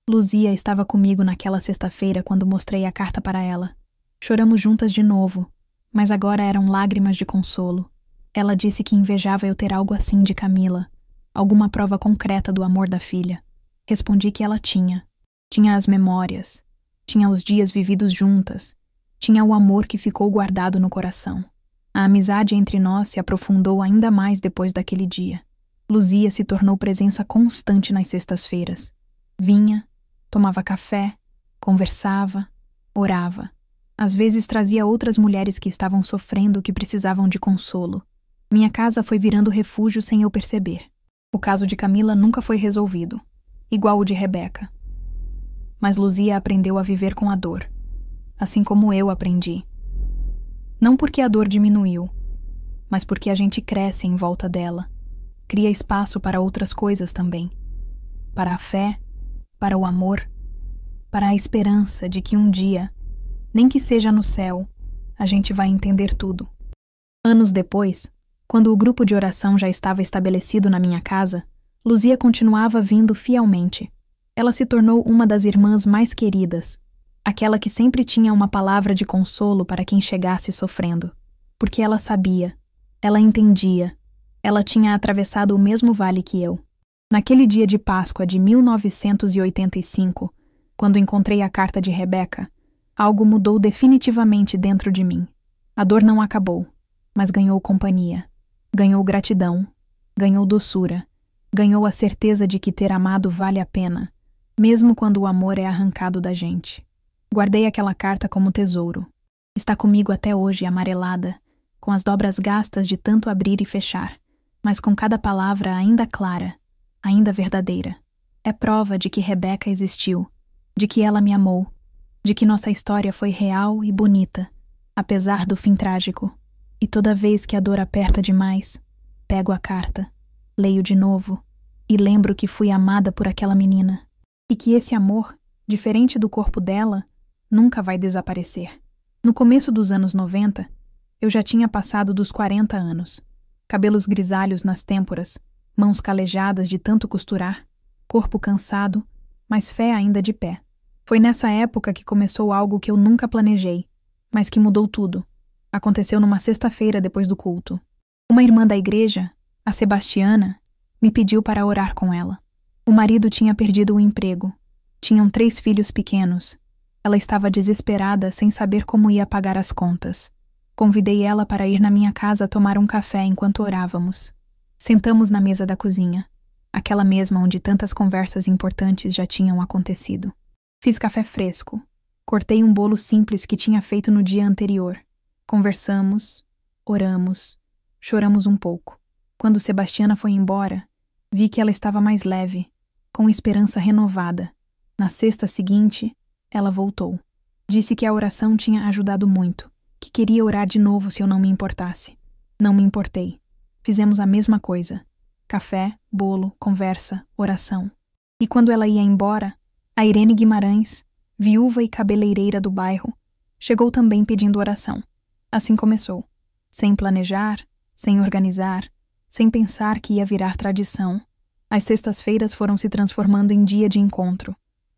Luzia estava comigo naquela sexta-feira quando mostrei a carta para ela. Choramos juntas de novo, mas agora eram lágrimas de consolo. Ela disse que invejava eu ter algo assim de Camila, alguma prova concreta do amor da filha. Respondi que ela tinha. Tinha as memórias, tinha os dias vividos juntas, tinha o amor que ficou guardado no coração. A amizade entre nós se aprofundou ainda mais depois daquele dia. Luzia se tornou presença constante nas sextas-feiras. Vinha, tomava café, conversava, orava. Às vezes trazia outras mulheres que estavam sofrendo, que precisavam de consolo. Minha casa foi virando refúgio sem eu perceber. O caso de Camila nunca foi resolvido, igual o de Rebeca. Mas Luzia aprendeu a viver com a dor, assim como eu aprendi. Não porque a dor diminuiu, mas porque a gente cresce em volta dela, cria espaço para outras coisas também. Para a fé, para o amor, para a esperança de que um dia, nem que seja no céu, a gente vai entender tudo. Anos depois, quando o grupo de oração já estava estabelecido na minha casa, Luzia continuava vindo fielmente. Ela se tornou uma das irmãs mais queridas, aquela que sempre tinha uma palavra de consolo para quem chegasse sofrendo. Porque ela sabia, ela entendia, ela tinha atravessado o mesmo vale que eu. Naquele dia de Páscoa de 1985, quando encontrei a carta de Rebeca, algo mudou definitivamente dentro de mim. A dor não acabou, mas ganhou companhia, ganhou gratidão, ganhou doçura, ganhou a certeza de que ter amado vale a pena, mesmo quando o amor é arrancado da gente. Guardei aquela carta como tesouro. Está comigo até hoje, amarelada, com as dobras gastas de tanto abrir e fechar, mas com cada palavra ainda clara, ainda verdadeira. É prova de que Rebeca existiu, de que ela me amou, de que nossa história foi real e bonita, apesar do fim trágico. E toda vez que a dor aperta demais, pego a carta, leio de novo e lembro que fui amada por aquela menina. E que esse amor, diferente do corpo dela, nunca vai desaparecer. No começo dos anos 90, eu já tinha passado dos 40 anos. Cabelos grisalhos nas têmporas, mãos calejadas de tanto costurar, corpo cansado, mas fé ainda de pé. Foi nessa época que começou algo que eu nunca planejei, mas que mudou tudo. Aconteceu numa sexta-feira depois do culto. Uma irmã da igreja, a Sebastiana, me pediu para orar com ela. O marido tinha perdido o emprego. Tinham 3 filhos pequenos. Ela estava desesperada, sem saber como ia pagar as contas. Convidei ela para ir na minha casa tomar um café enquanto orávamos. Sentamos na mesa da cozinha, aquela mesma onde tantas conversas importantes já tinham acontecido. Fiz café fresco. Cortei um bolo simples que tinha feito no dia anterior. Conversamos, oramos, choramos um pouco. Quando Sebastiana foi embora, Vi que ela estava mais leve, com esperança renovada. Na sexta seguinte, ela voltou. Disse que a oração tinha ajudado muito, que queria orar de novo se eu não me importasse. Não me importei. Fizemos a mesma coisa. Café, bolo, conversa, oração. E quando ela ia embora, a Irene Guimarães, viúva e cabeleireira do bairro, chegou também pedindo oração. Assim começou. Sem planejar, sem organizar, sem pensar que ia virar tradição. As sextas-feiras foram se transformando em dia de encontro.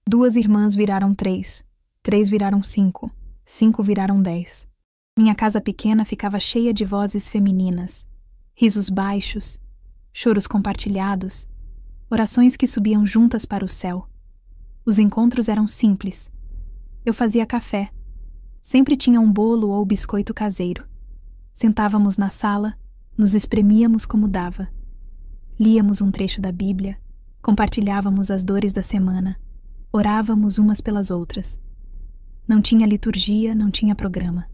2 irmãs viraram 3, 3 viraram 5, 5 viraram 10. Minha casa pequena ficava cheia de vozes femininas, risos baixos, choros compartilhados, orações que subiam juntas para o céu. Os encontros eram simples. Eu fazia café. Sempre tinha um bolo ou biscoito caseiro. Sentávamos na sala, nos espremíamos como dava. Líamos um trecho da Bíblia, compartilhávamos as dores da semana, orávamos umas pelas outras. Não tinha liturgia, não tinha programa.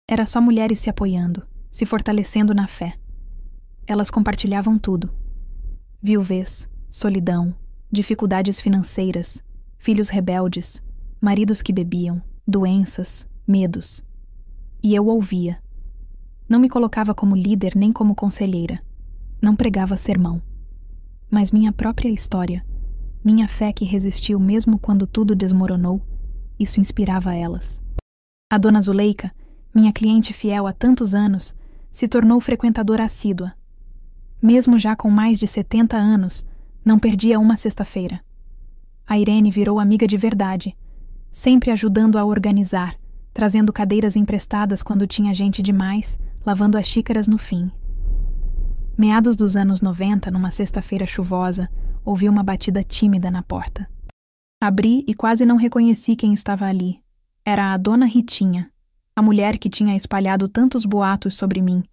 Era só mulheres se apoiando, se fortalecendo na fé. Elas compartilhavam tudo. Viuvez, solidão, dificuldades financeiras, filhos rebeldes, maridos que bebiam, doenças, medos. E eu ouvia. Não me colocava como líder nem como conselheira. Não pregava sermão. Mas minha própria história, minha fé que resistiu mesmo quando tudo desmoronou, isso inspirava elas. A dona Zuleika, minha cliente fiel há tantos anos, se tornou frequentadora assídua. Mesmo já com mais de 70 anos, não perdia uma sexta-feira. A Irene virou amiga de verdade, sempre ajudando a organizar, trazendo cadeiras emprestadas quando tinha gente demais, lavando as xícaras no fim. Meados dos anos 90, numa sexta-feira chuvosa, ouvi uma batida tímida na porta. Abri e quase não reconheci quem estava ali. Era a dona Ritinha, a mulher que tinha espalhado tantos boatos sobre mim,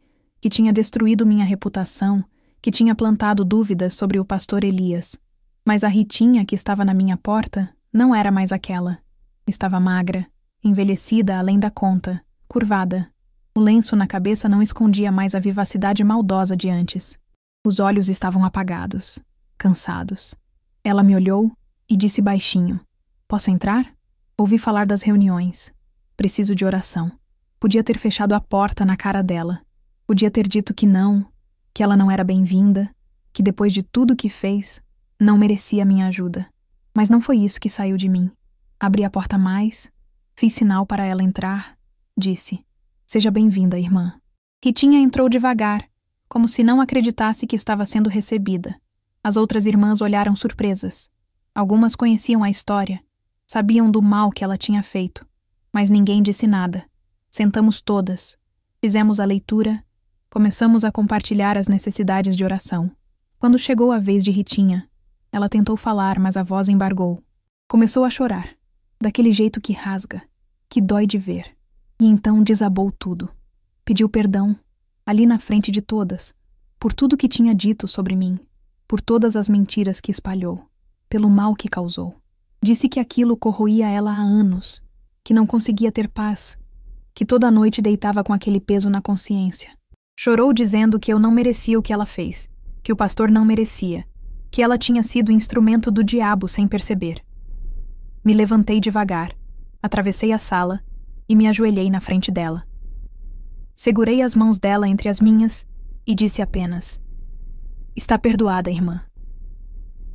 que tinha destruído minha reputação, que tinha plantado dúvidas sobre o pastor Elias. Mas a Ritinha que estava na minha porta não era mais aquela. Estava magra, envelhecida além da conta, curvada. O lenço na cabeça não escondia mais a vivacidade maldosa de antes. Os olhos estavam apagados, cansados. Ela me olhou e disse baixinho: "Posso entrar?" Ouvi falar das reuniões. Preciso de oração. Podia ter fechado a porta na cara dela. Podia ter dito que não, que ela não era bem-vinda, que depois de tudo que fez, não merecia minha ajuda. Mas não foi isso que saiu de mim. Abri a porta mais, fiz sinal para ela entrar, disse: "Seja bem-vinda, irmã." Ritinha entrou devagar, como se não acreditasse que estava sendo recebida. As outras irmãs olharam surpresas. Algumas conheciam a história, sabiam do mal que ela tinha feito, mas ninguém disse nada. Sentamos todas, fizemos a leitura, começamos a compartilhar as necessidades de oração. Quando chegou a vez de Ritinha, ela tentou falar, mas a voz embargou. Começou a chorar, daquele jeito que rasga, que dói de ver. E então desabou tudo. Pediu perdão, ali na frente de todas, por tudo que tinha dito sobre mim, por todas as mentiras que espalhou, pelo mal que causou. Disse que aquilo corroía ela há anos, que não conseguia ter paz, que toda noite deitava com aquele peso na consciência. Chorou dizendo que eu não merecia o que ela fez, que o pastor não merecia, que ela tinha sido instrumento do diabo sem perceber. Me levantei devagar, atravessei a sala e me ajoelhei na frente dela. Segurei as mãos dela entre as minhas e disse apenas: "Está perdoada, irmã."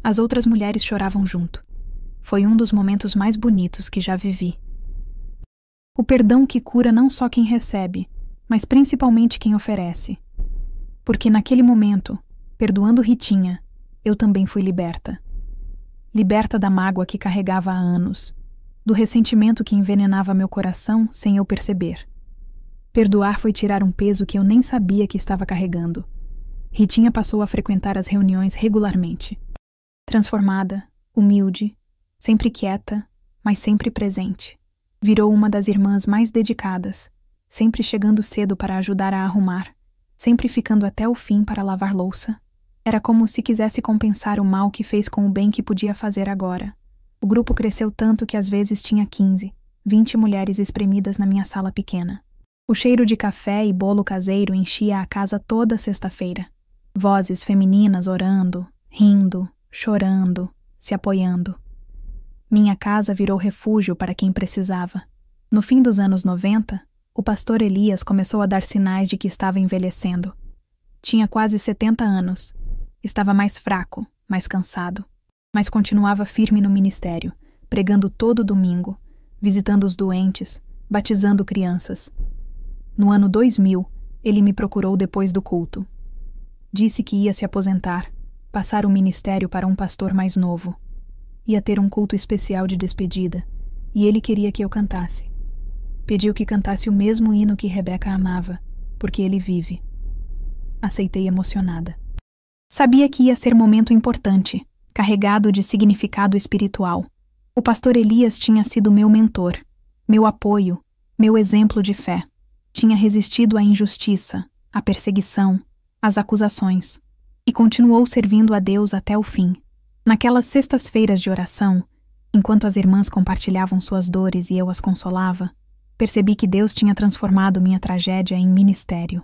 As outras mulheres choravam junto. Foi um dos momentos mais bonitos que já vivi. O perdão que cura não só quem recebe, mas principalmente quem oferece. Porque naquele momento, perdoando Ritinha, eu também fui liberta. Liberta da mágoa que carregava há anos, do ressentimento que envenenava meu coração sem eu perceber. Perdoar foi tirar um peso que eu nem sabia que estava carregando. Ritinha passou a frequentar as reuniões regularmente. Transformada, humilde, sempre quieta, mas sempre presente. Virou uma das irmãs mais dedicadas, sempre chegando cedo para ajudar a arrumar, sempre ficando até o fim para lavar louça. Era como se quisesse compensar o mal que fez com o bem que podia fazer agora. O grupo cresceu tanto que às vezes tinha 15, 20 mulheres espremidas na minha sala pequena. O cheiro de café e bolo caseiro enchia a casa toda sexta-feira. Vozes femininas orando, rindo, chorando, se apoiando. Minha casa virou refúgio para quem precisava. No fim dos anos 90, o pastor Elias começou a dar sinais de que estava envelhecendo. Tinha quase 70 anos. Estava mais fraco, mais cansado, mas continuava firme no ministério, pregando todo domingo, visitando os doentes, batizando crianças. No ano 2000, ele me procurou depois do culto. Disse que ia se aposentar, passar o ministério para um pastor mais novo. Ia ter um culto especial de despedida, e ele queria que eu cantasse. Pediu que cantasse o mesmo hino que Rebeca amava, porque ele vive. Aceitei emocionada. Sabia que ia ser momento importante, carregado de significado espiritual. O pastor Elias tinha sido meu mentor, meu apoio, meu exemplo de fé. Tinha resistido à injustiça, à perseguição, às acusações, e continuou servindo a Deus até o fim. Naquelas sextas-feiras de oração, enquanto as irmãs compartilhavam suas dores e eu as consolava, percebi que Deus tinha transformado minha tragédia em ministério.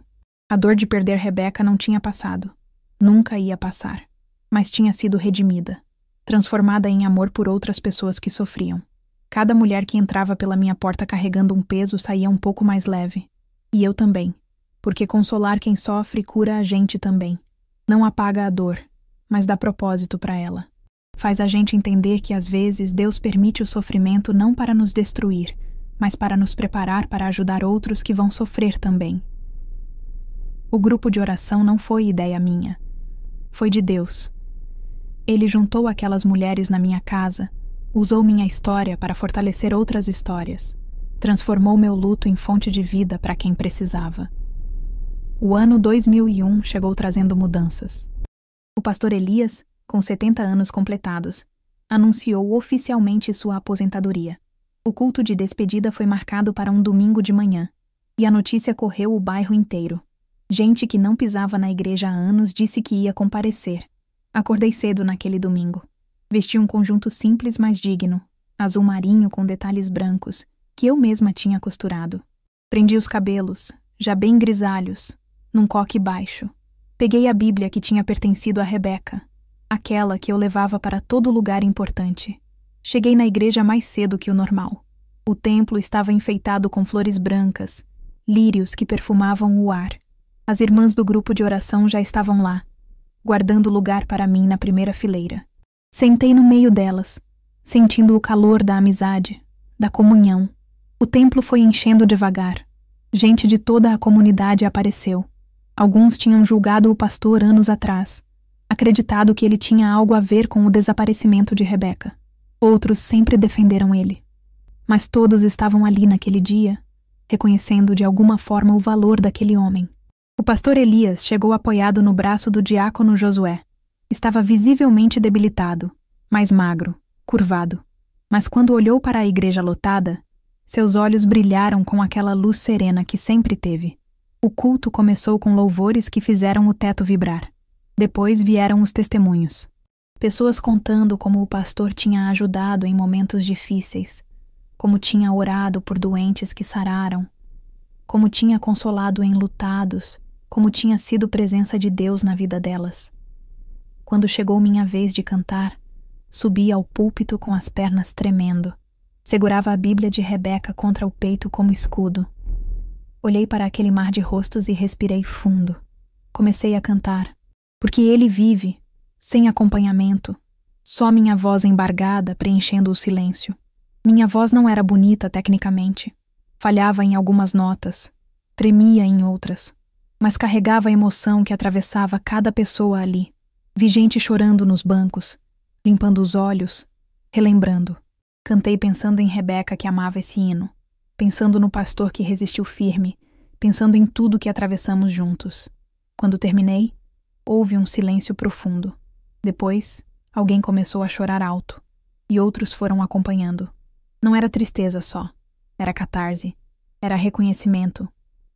A dor de perder Rebeca não tinha passado. Nunca ia passar, mas tinha sido redimida, transformada em amor por outras pessoas que sofriam. Cada mulher que entrava pela minha porta carregando um peso saía um pouco mais leve. E eu também, porque consolar quem sofre cura a gente também. Não apaga a dor, mas dá propósito para ela. Faz a gente entender que às vezes Deus permite o sofrimento não para nos destruir, mas para nos preparar para ajudar outros que vão sofrer também. O grupo de oração não foi ideia minha. Foi de Deus. Ele juntou aquelas mulheres na minha casa, usou minha história para fortalecer outras histórias, transformou meu luto em fonte de vida para quem precisava. O ano 2001 chegou trazendo mudanças. O pastor Elias, com 70 anos completados, anunciou oficialmente sua aposentadoria. O culto de despedida foi marcado para um domingo de manhã, e a notícia correu o bairro inteiro. Gente que não pisava na igreja há anos disse que ia comparecer. Acordei cedo naquele domingo. Vesti um conjunto simples, mas digno, azul marinho com detalhes brancos, que eu mesma tinha costurado. Prendi os cabelos, já bem grisalhos, num coque baixo. Peguei a Bíblia que tinha pertencido a Rebeca, aquela que eu levava para todo lugar importante. Cheguei na igreja mais cedo que o normal. O templo estava enfeitado com flores brancas, lírios que perfumavam o ar. As irmãs do grupo de oração já estavam lá, guardando lugar para mim na primeira fileira. Sentei no meio delas, sentindo o calor da amizade, da comunhão. O templo foi enchendo devagar. Gente de toda a comunidade apareceu. Alguns tinham julgado o pastor anos atrás, acreditado que ele tinha algo a ver com o desaparecimento de Rebeca. Outros sempre defenderam ele. Mas todos estavam ali naquele dia, reconhecendo de alguma forma o valor daquele homem. O pastor Elias chegou apoiado no braço do diácono Josué. Estava visivelmente debilitado, mais magro, curvado. Mas quando olhou para a igreja lotada, seus olhos brilharam com aquela luz serena que sempre teve. O culto começou com louvores que fizeram o teto vibrar. Depois vieram os testemunhos. Pessoas contando como o pastor tinha ajudado em momentos difíceis, como tinha orado por doentes que sararam, como tinha consolado enlutados, como tinha sido presença de Deus na vida delas. Quando chegou minha vez de cantar, subi ao púlpito com as pernas tremendo. Segurava a Bíblia de Rebeca contra o peito como escudo. Olhei para aquele mar de rostos e respirei fundo. Comecei a cantar, porque ele vive, sem acompanhamento, só minha voz embargada preenchendo o silêncio. Minha voz não era bonita tecnicamente. Falhava em algumas notas, tremia em outras, mas carregava a emoção que atravessava cada pessoa ali. Vi gente chorando nos bancos, limpando os olhos, relembrando. Cantei pensando em Rebeca que amava esse hino, pensando no pastor que resistiu firme, pensando em tudo que atravessamos juntos. Quando terminei, houve um silêncio profundo. Depois, alguém começou a chorar alto, e outros foram acompanhando. Não era tristeza só, era catarse, era reconhecimento,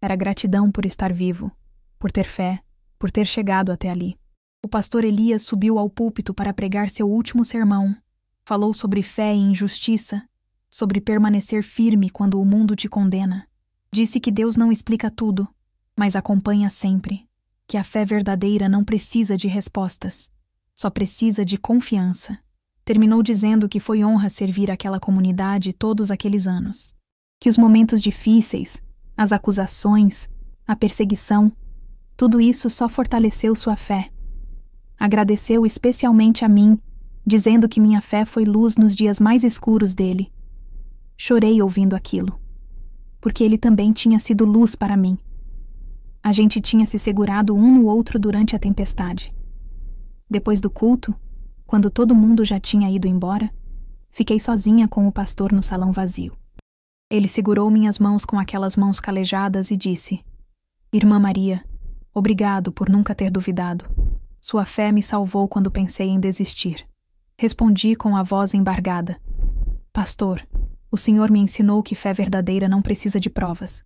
era gratidão por estar vivo, por ter fé, por ter chegado até ali. O pastor Elias subiu ao púlpito para pregar seu último sermão. Falou sobre fé e injustiça, sobre permanecer firme quando o mundo te condena. Disse que Deus não explica tudo, mas acompanha sempre, que a fé verdadeira não precisa de respostas. Só precisa de confiança. Terminou dizendo que foi honra servir aquela comunidade todos aqueles anos. Que os momentos difíceis, as acusações, a perseguição, tudo isso só fortaleceu sua fé. Agradeceu especialmente a mim, dizendo que minha fé foi luz nos dias mais escuros dele. Chorei ouvindo aquilo, porque ele também tinha sido luz para mim. A gente tinha se segurado um no outro durante a tempestade. Depois do culto, quando todo mundo já tinha ido embora, fiquei sozinha com o pastor no salão vazio. Ele segurou minhas mãos com aquelas mãos calejadas e disse: Irmã Maria, obrigado por nunca ter duvidado. Sua fé me salvou quando pensei em desistir. Respondi com a voz embargada: Pastor, o Senhor me ensinou que fé verdadeira não precisa de provas.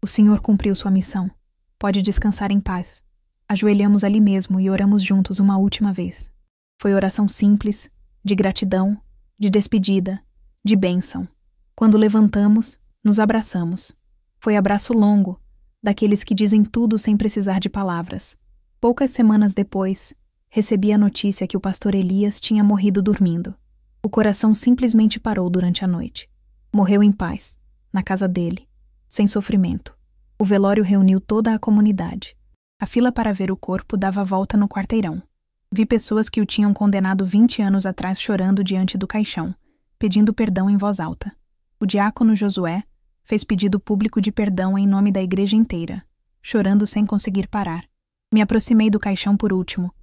O Senhor cumpriu sua missão. Pode descansar em paz. Ajoelhamos ali mesmo e oramos juntos uma última vez. Foi oração simples, de gratidão, de despedida, de bênção. Quando levantamos, nos abraçamos. Foi abraço longo, daqueles que dizem tudo sem precisar de palavras. Poucas semanas depois, recebi a notícia que o pastor Elias tinha morrido dormindo. O coração simplesmente parou durante a noite. Morreu em paz, na casa dele, sem sofrimento. O velório reuniu toda a comunidade. A fila para ver o corpo dava volta no quarteirão. Vi pessoas que o tinham condenado 20 anos atrás chorando diante do caixão, pedindo perdão em voz alta. O diácono Josué fez pedido público de perdão em nome da igreja inteira, chorando sem conseguir parar. Me aproximei do caixão por último.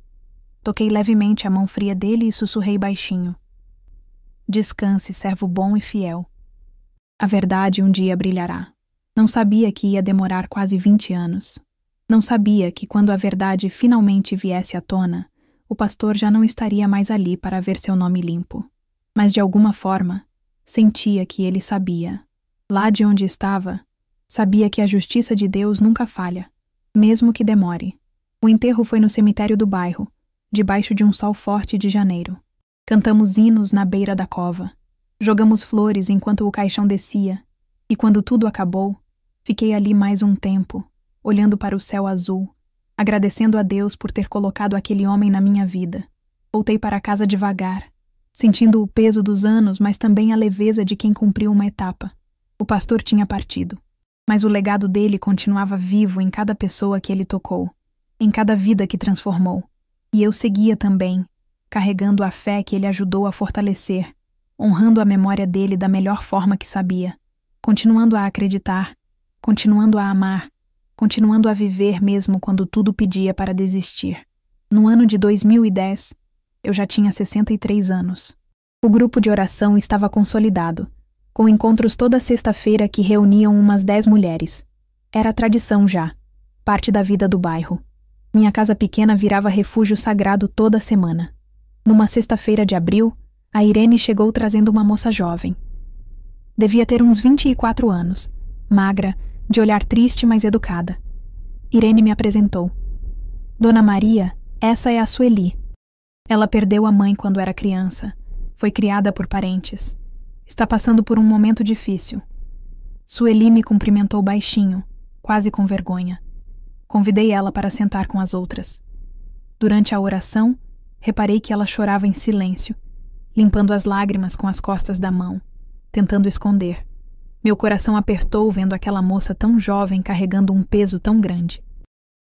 Toquei levemente a mão fria dele e sussurrei baixinho: Descanse, servo bom e fiel. A verdade um dia brilhará. Não sabia que ia demorar quase 20 anos. Não sabia que quando a verdade finalmente viesse à tona, o pastor já não estaria mais ali para ver seu nome limpo. Mas de alguma forma, sentia que ele sabia. Lá de onde estava, sabia que a justiça de Deus nunca falha, mesmo que demore. O enterro foi no cemitério do bairro, debaixo de um sol forte de janeiro. Cantamos hinos na beira da cova. Jogamos flores enquanto o caixão descia, e quando tudo acabou, fiquei ali mais um tempo, olhando para o céu azul, agradecendo a Deus por ter colocado aquele homem na minha vida. Voltei para casa devagar, sentindo o peso dos anos, mas também a leveza de quem cumpriu uma etapa. O pastor tinha partido, mas o legado dele continuava vivo em cada pessoa que ele tocou, em cada vida que transformou. E eu seguia também, carregando a fé que ele ajudou a fortalecer, honrando a memória dele da melhor forma que sabia, continuando a acreditar, continuando a amar, continuando a viver mesmo quando tudo pedia para desistir. No ano de 2010, eu já tinha 63 anos. O grupo de oração estava consolidado, com encontros toda sexta-feira que reuniam umas 10 mulheres. Era tradição já, parte da vida do bairro. Minha casa pequena virava refúgio sagrado toda semana. Numa sexta-feira de abril, a Irene chegou trazendo uma moça jovem. Devia ter uns 24 anos, magra, de olhar triste, mas educada. Irene me apresentou. Dona Maria, essa é a Sueli. Ela perdeu a mãe quando era criança. Foi criada por parentes. Está passando por um momento difícil. Sueli me cumprimentou baixinho, quase com vergonha. Convidei ela para sentar com as outras. Durante a oração, reparei que ela chorava em silêncio, limpando as lágrimas com as costas da mão, tentando esconder. Meu coração apertou vendo aquela moça tão jovem carregando um peso tão grande.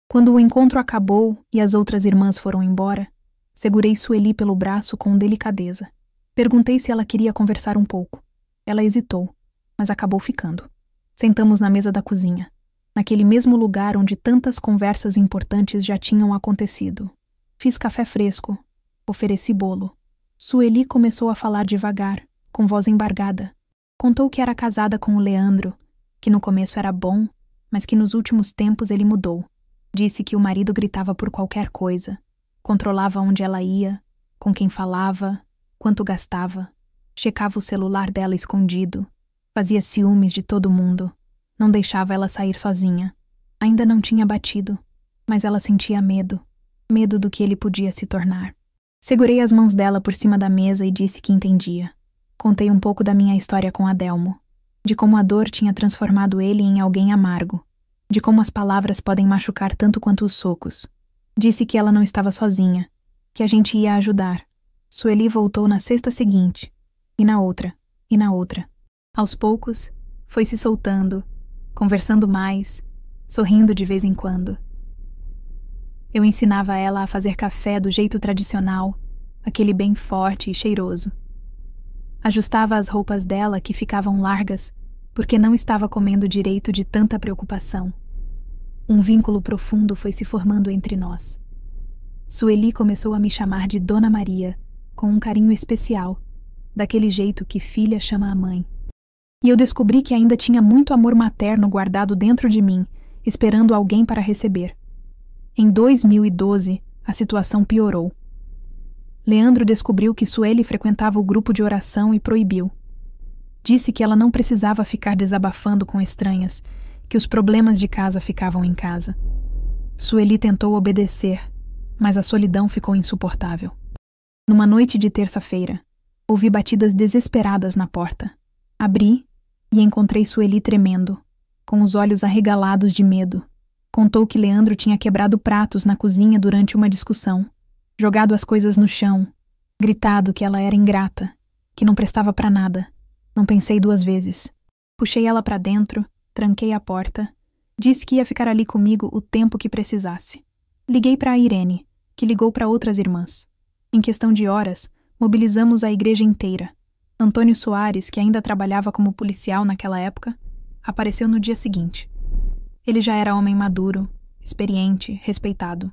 Quando o encontro acabou e as outras irmãs foram embora, segurei Sueli pelo braço com delicadeza. Perguntei se ela queria conversar um pouco. Ela hesitou, mas acabou ficando. Sentamos na mesa da cozinha, naquele mesmo lugar onde tantas conversas importantes já tinham acontecido. Fiz café fresco, ofereci bolo. Sueli começou a falar devagar, com voz embargada. Contou que era casada com o Leandro, que no começo era bom, mas que nos últimos tempos ele mudou. Disse que o marido gritava por qualquer coisa, controlava onde ela ia, com quem falava, quanto gastava, checava o celular dela escondido, fazia ciúmes de todo mundo, não deixava ela sair sozinha. Ainda não tinha batido, mas ela sentia medo do que ele podia se tornar. Segurei as mãos dela por cima da mesa e disse que entendia. Contei um pouco da minha história com Adelmo, de como a dor tinha transformado ele em alguém amargo, de como as palavras podem machucar tanto quanto os socos. Disse que ela não estava sozinha, que a gente ia ajudar. Sueli voltou na sexta seguinte, e na outra, e na outra. Aos poucos, foi se soltando, conversando mais, sorrindo de vez em quando. Eu ensinava ela a fazer café do jeito tradicional, aquele bem forte e cheiroso. Ajustava as roupas dela que ficavam largas, porque não estava comendo direito de tanta preocupação. Um vínculo profundo foi se formando entre nós. Sueli começou a me chamar de Dona Maria, com um carinho especial, daquele jeito que filha chama a mãe. E eu descobri que ainda tinha muito amor materno guardado dentro de mim, esperando alguém para receber. Em 2012, a situação piorou. Leandro descobriu que Sueli frequentava o grupo de oração e proibiu. Disse que ela não precisava ficar desabafando com estranhas, que os problemas de casa ficavam em casa. Sueli tentou obedecer, mas a solidão ficou insuportável. Numa noite de terça-feira, ouvi batidas desesperadas na porta. Abri e encontrei Sueli tremendo, com os olhos arregalados de medo. Contou que Leandro tinha quebrado pratos na cozinha durante uma discussão, jogado as coisas no chão, gritado que ela era ingrata, que não prestava para nada. Não pensei duas vezes. Puxei ela para dentro, tranquei a porta, disse que ia ficar ali comigo o tempo que precisasse. Liguei para a Irene, que ligou para outras irmãs. Em questão de horas, mobilizamos a igreja inteira. Antônio Soares, que ainda trabalhava como policial naquela época, apareceu no dia seguinte. Ele já era homem maduro, experiente, respeitado.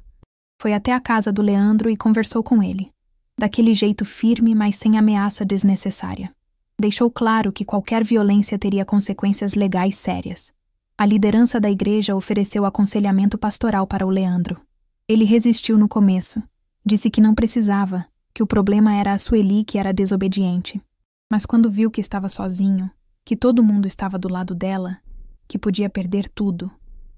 Foi até a casa do Leandro e conversou com ele, daquele jeito firme, mas sem ameaça desnecessária. Deixou claro que qualquer violência teria consequências legais sérias. A liderança da igreja ofereceu aconselhamento pastoral para o Leandro. Ele resistiu no começo, disse que não precisava, que o problema era a Sueli que era desobediente. Mas quando viu que estava sozinho, que todo mundo estava do lado dela, que podia perder tudo,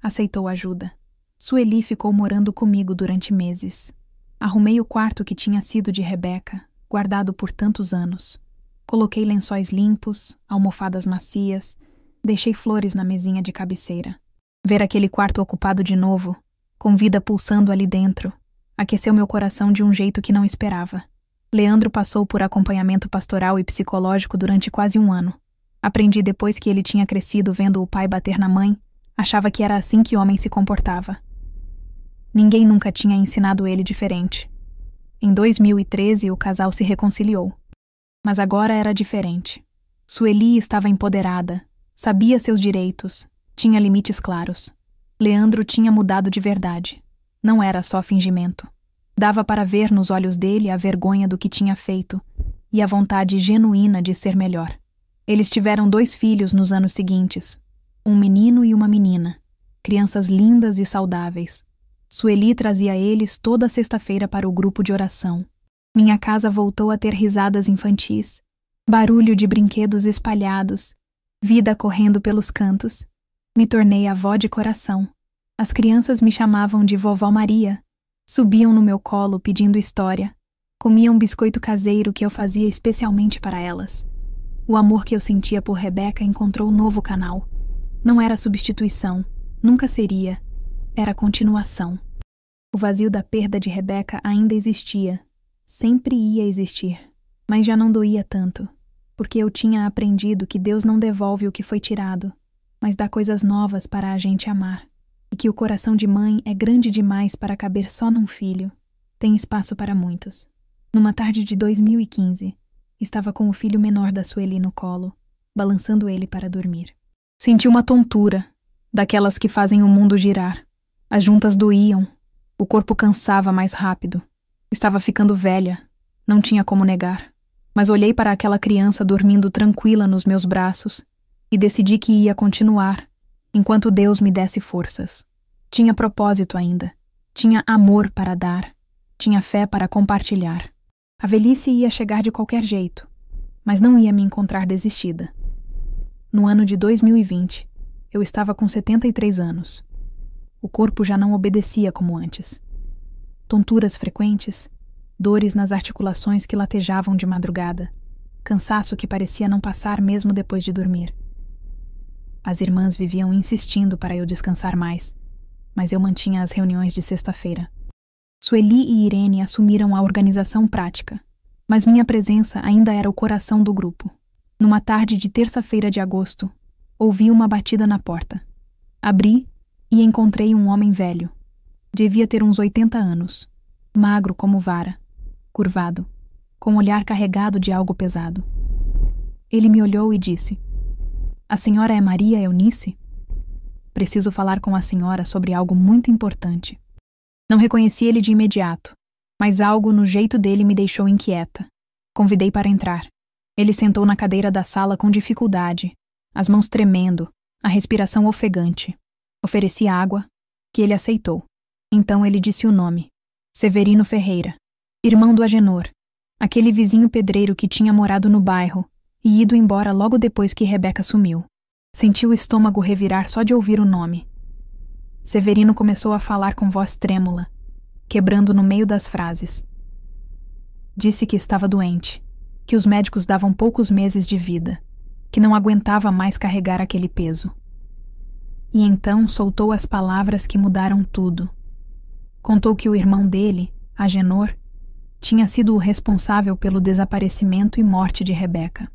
aceitou ajuda. Sueli ficou morando comigo durante meses. Arrumei o quarto que tinha sido de Rebeca, guardado por tantos anos. Coloquei lençóis limpos, almofadas macias, deixei flores na mesinha de cabeceira. Ver aquele quarto ocupado de novo, com vida pulsando ali dentro, aqueceu meu coração de um jeito que não esperava. Leandro passou por acompanhamento pastoral e psicológico durante quase um ano. Aprendi depois que ele tinha crescido vendo o pai bater na mãe, achava que era assim que homem se comportava. Ninguém nunca tinha ensinado ele diferente. Em 2013, o casal se reconciliou. Mas agora era diferente. Sueli estava empoderada, sabia seus direitos, tinha limites claros. Leandro tinha mudado de verdade. Não era só fingimento. Dava para ver nos olhos dele a vergonha do que tinha feito e a vontade genuína de ser melhor. Eles tiveram 2 filhos nos anos seguintes, um menino e uma menina, crianças lindas e saudáveis. Sueli trazia eles toda sexta-feira para o grupo de oração. Minha casa voltou a ter risadas infantis, barulho de brinquedos espalhados, vida correndo pelos cantos. Me tornei avó de coração. As crianças me chamavam de Vovó Maria. Subiam no meu colo pedindo história. Comiam biscoito caseiro que eu fazia especialmente para elas. O amor que eu sentia por Rebeca encontrou um novo canal. Não era substituição, nunca seria. Era continuação. O vazio da perda de Rebeca ainda existia. Sempre ia existir. Mas já não doía tanto. Porque eu tinha aprendido que Deus não devolve o que foi tirado, mas dá coisas novas para a gente amar. E que o coração de mãe é grande demais para caber só num filho. Tem espaço para muitos. Numa tarde de 2015, estava com o filho menor da Sueli no colo, balançando ele para dormir. Senti uma tontura, daquelas que fazem o mundo girar. As juntas doíam, o corpo cansava mais rápido. Estava ficando velha, não tinha como negar. Mas olhei para aquela criança dormindo tranquila nos meus braços e decidi que ia continuar, enquanto Deus me desse forças. Tinha propósito ainda, tinha amor para dar, tinha fé para compartilhar. A velhice ia chegar de qualquer jeito, mas não ia me encontrar desistida. No ano de 2020, eu estava com 73 anos. O corpo já não obedecia como antes. Tonturas frequentes, dores nas articulações que latejavam de madrugada, cansaço que parecia não passar mesmo depois de dormir. As irmãs viviam insistindo para eu descansar mais, mas eu mantinha as reuniões de sexta-feira. Sueli e Irene assumiram a organização prática, mas minha presença ainda era o coração do grupo. Numa tarde de terça-feira de agosto, ouvi uma batida na porta. Abri e encontrei um homem velho. Devia ter uns 80 anos, magro como vara, curvado, com o olhar carregado de algo pesado. Ele me olhou e disse: "A senhora é Maria Eunice? Preciso falar com a senhora sobre algo muito importante." Não reconheci ele de imediato, mas algo no jeito dele me deixou inquieta. Convidei para entrar. Ele sentou na cadeira da sala com dificuldade, as mãos tremendo, a respiração ofegante. Ofereci água, que ele aceitou. Então ele disse o nome: Severino Ferreira, irmão do Agenor, aquele vizinho pedreiro que tinha morado no bairro e ido embora logo depois que Rebeca sumiu. Senti o estômago revirar só de ouvir o nome. Severino começou a falar com voz trêmula, quebrando no meio das frases. Disse que estava doente, que os médicos davam poucos meses de vida, que não aguentava mais carregar aquele peso. E então soltou as palavras que mudaram tudo. Contou que o irmão dele, Agenor, tinha sido o responsável pelo desaparecimento e morte de Rebeca.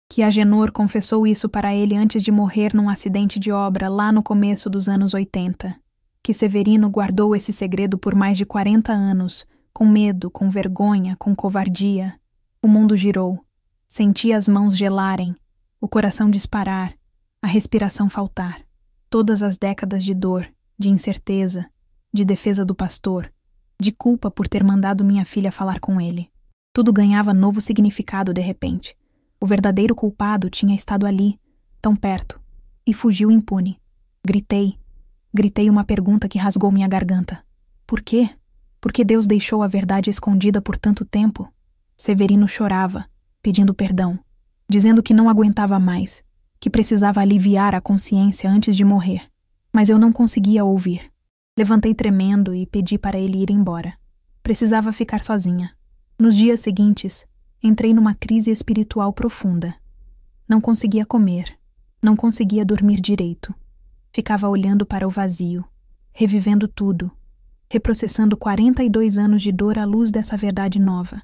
Que Agenor confessou isso para ele antes de morrer num acidente de obra lá no começo dos anos 80. Que Severino guardou esse segredo por mais de 40 anos, com medo, com vergonha, com covardia. O mundo girou. Senti as mãos gelarem, o coração disparar, a respiração faltar. Todas as décadas de dor, de incerteza, de defesa do pastor, de culpa por ter mandado minha filha falar com ele. Tudo ganhava novo significado de repente. O verdadeiro culpado tinha estado ali, tão perto, e fugiu impune. Gritei uma pergunta que rasgou minha garganta. Por quê? Por que Deus deixou a verdade escondida por tanto tempo? Severino chorava, pedindo perdão, dizendo que não aguentava mais, que precisava aliviar a consciência antes de morrer. Mas eu não conseguia ouvir. Levantei tremendo e pedi para ele ir embora. Precisava ficar sozinha. Nos dias seguintes, entrei numa crise espiritual profunda. Não conseguia comer, não conseguia dormir direito. Ficava olhando para o vazio, revivendo tudo, reprocessando 42 anos de dor à luz dessa verdade nova.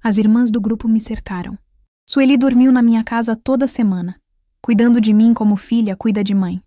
As irmãs do grupo me cercaram. Sueli dormiu na minha casa toda semana, cuidando de mim como filha cuida de mãe.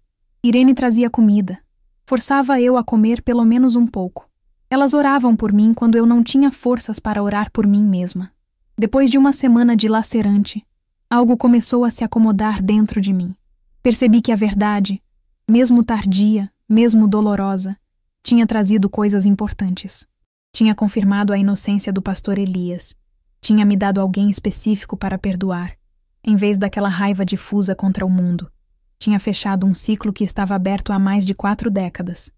Irene trazia comida. Forçava eu a comer pelo menos um pouco. Elas oravam por mim quando eu não tinha forças para orar por mim mesma. Depois de uma semana dilacerante, algo começou a se acomodar dentro de mim. Percebi que a verdade, mesmo tardia, mesmo dolorosa, tinha trazido coisas importantes. Tinha confirmado a inocência do pastor Elias. Tinha me dado alguém específico para perdoar, em vez daquela raiva difusa contra o mundo. Tinha fechado um ciclo que estava aberto há mais de 4 décadas.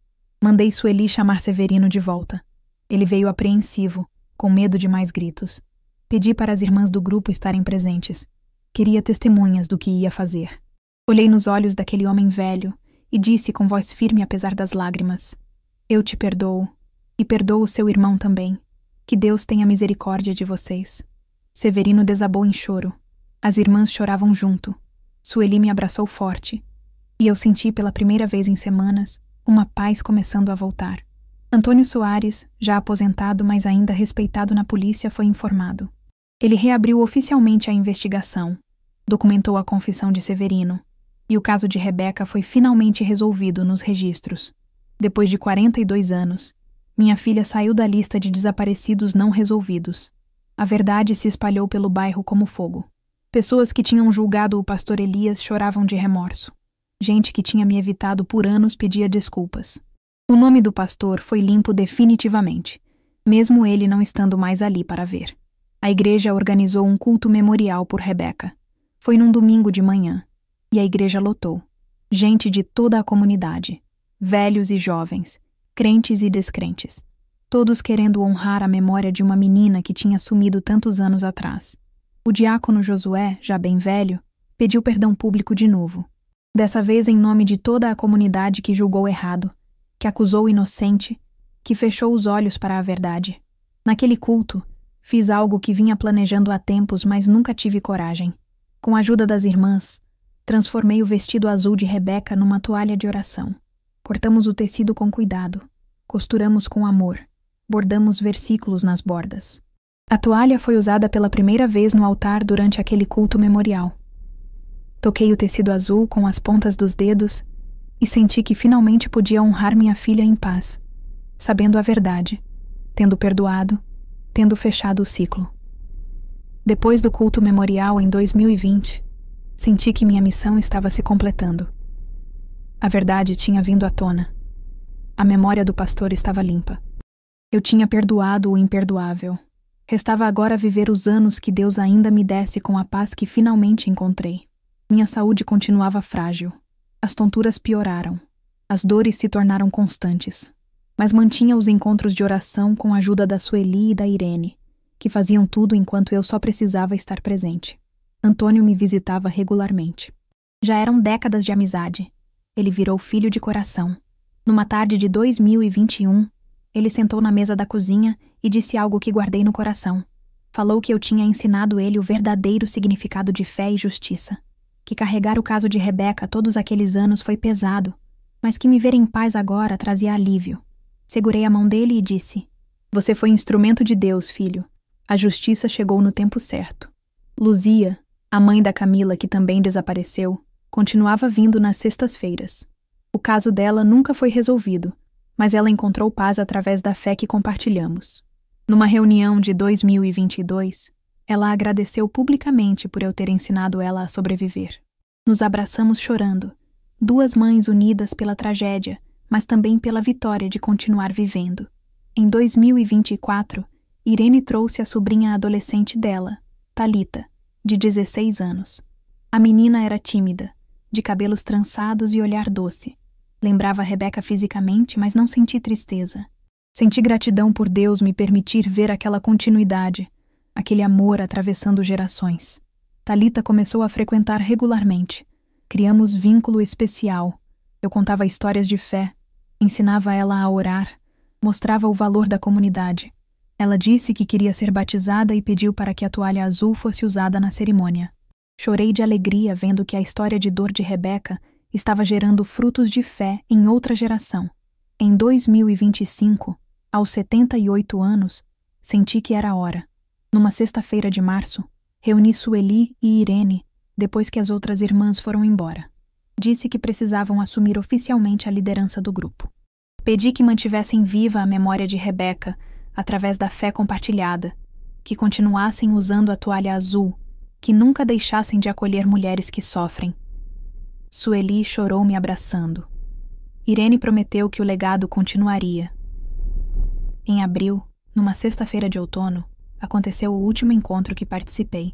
Mandei Sueli chamar Severino de volta. Ele veio apreensivo, com medo de mais gritos. Pedi para as irmãs do grupo estarem presentes. Queria testemunhas do que ia fazer. Olhei nos olhos daquele homem velho e disse com voz firme apesar das lágrimas: "Eu te perdoo, e perdoo o seu irmão também. Que Deus tenha misericórdia de vocês." Severino desabou em choro. As irmãs choravam junto. Sueli me abraçou forte, e eu senti pela primeira vez em semanas uma paz começando a voltar. Antônio Soares, já aposentado mas ainda respeitado na polícia, foi informado. Ele reabriu oficialmente a investigação, documentou a confissão de Severino, e o caso de Rebeca foi finalmente resolvido nos registros. Depois de 42 anos, minha filha saiu da lista de desaparecidos não resolvidos. A verdade se espalhou pelo bairro como fogo. Pessoas que tinham julgado o pastor Elias choravam de remorso. Gente que tinha me evitado por anos pedia desculpas. O nome do pastor foi limpo definitivamente, mesmo ele não estando mais ali para ver. A igreja organizou um culto memorial por Rebeca. Foi num domingo de manhã, e a igreja lotou. Gente de toda a comunidade, velhos e jovens, crentes e descrentes, todos querendo honrar a memória de uma menina que tinha sumido tantos anos atrás. O diácono Josué, já bem velho, pediu perdão público de novo. Dessa vez em nome de toda a comunidade que julgou errado, que acusou o inocente, que fechou os olhos para a verdade. Naquele culto, fiz algo que vinha planejando há tempos, mas nunca tive coragem. Com a ajuda das irmãs, transformei o vestido azul de Rebeca numa toalha de oração. Cortamos o tecido com cuidado, costuramos com amor, bordamos versículos nas bordas. A toalha foi usada pela primeira vez no altar durante aquele culto memorial. Toquei o tecido azul com as pontas dos dedos e senti que finalmente podia honrar minha filha em paz, sabendo a verdade, tendo perdoado, tendo fechado o ciclo. Depois do culto memorial em 2020, senti que minha missão estava se completando. A verdade tinha vindo à tona. A memória do pastor estava limpa. Eu tinha perdoado o imperdoável. Restava agora viver os anos que Deus ainda me desse com a paz que finalmente encontrei. Minha saúde continuava frágil. As tonturas pioraram. As dores se tornaram constantes. Mas mantinha os encontros de oração com a ajuda da Sueli e da Irene, que faziam tudo enquanto eu só precisava estar presente. Antônio me visitava regularmente. Já eram décadas de amizade. Ele virou filho de coração. Numa tarde de 2021, ele sentou na mesa da cozinha e disse algo que guardei no coração. Falou que eu tinha ensinado ele o verdadeiro significado de fé e justiça. Que carregar o caso de Rebeca todos aqueles anos foi pesado, mas que me ver em paz agora trazia alívio. Segurei a mão dele e disse: "Você foi instrumento de Deus, filho. A justiça chegou no tempo certo." Luzia, a mãe da Camila, que também desapareceu, continuava vindo nas sextas-feiras. O caso dela nunca foi resolvido, mas ela encontrou paz através da fé que compartilhamos. Numa reunião de 2022, ela agradeceu publicamente por eu ter ensinado ela a sobreviver. Nos abraçamos chorando, duas mães unidas pela tragédia, mas também pela vitória de continuar vivendo. Em 2024, Irene trouxe a sobrinha adolescente dela, Thalita, de 16 anos. A menina era tímida, de cabelos trançados e olhar doce. Lembrava Rebeca fisicamente, mas não senti tristeza. Senti gratidão por Deus me permitir ver aquela continuidade, aquele amor atravessando gerações. Thalita começou a frequentar regularmente. Criamos vínculo especial. Eu contava histórias de fé, ensinava ela a orar, mostrava o valor da comunidade. Ela disse que queria ser batizada e pediu para que a toalha azul fosse usada na cerimônia. Chorei de alegria vendo que a história de dor de Rebeca estava gerando frutos de fé em outra geração. Em 2025, aos 78 anos, senti que era hora. Numa sexta-feira de março, reuni Sueli e Irene depois que as outras irmãs foram embora. Disse que precisavam assumir oficialmente a liderança do grupo. Pedi que mantivessem viva a memória de Rebeca através da fé compartilhada, que continuassem usando a toalha azul, que nunca deixassem de acolher mulheres que sofrem. Sueli chorou me abraçando. Irene prometeu que o legado continuaria. Em abril, numa sexta-feira de outono, aconteceu o último encontro que participei.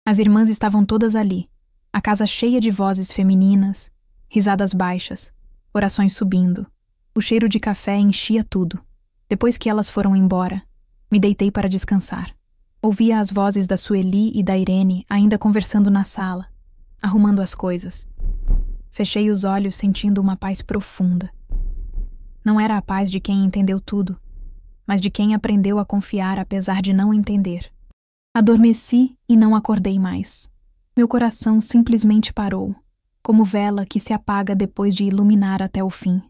As irmãs estavam todas ali, a casa cheia de vozes femininas, risadas baixas, orações subindo. O cheiro de café enchia tudo. Depois que elas foram embora, me deitei para descansar. Ouvia as vozes da Sueli e da Irene ainda conversando na sala, arrumando as coisas. Fechei os olhos sentindo uma paz profunda. Não era a paz de quem entendeu tudo, mas de quem aprendeu a confiar apesar de não entender. Adormeci e não acordei mais. Meu coração simplesmente parou, como vela que se apaga depois de iluminar até o fim.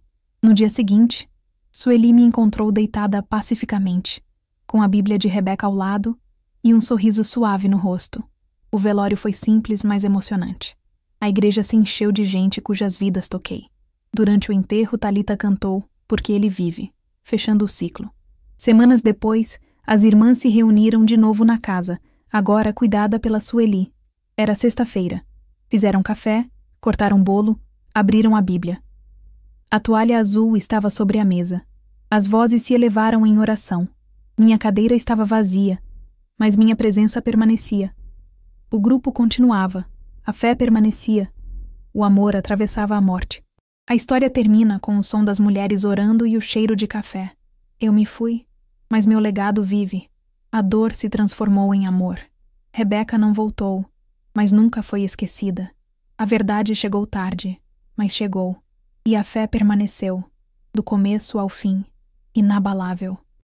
No dia seguinte, Sueli me encontrou deitada pacificamente, com a Bíblia de Rebeca ao lado e um sorriso suave no rosto. O velório foi simples, mas emocionante. A igreja se encheu de gente cujas vidas toquei. Durante o enterro, Thalita cantou "Porque Ele Vive", fechando o ciclo. Semanas depois, as irmãs se reuniram de novo na casa, agora cuidada pela Sueli. Era sexta-feira. Fizeram café, cortaram bolo, abriram a Bíblia. A toalha azul estava sobre a mesa. As vozes se elevaram em oração. Minha cadeira estava vazia, mas minha presença permanecia. O grupo continuava. A fé permanecia. O amor atravessava a morte. A história termina com o som das mulheres orando e o cheiro de café. Eu me fui, mas meu legado vive. A dor se transformou em amor. Rebeca não voltou, mas nunca foi esquecida. A verdade chegou tarde, mas chegou. E a fé permaneceu, do começo ao fim, inabalável.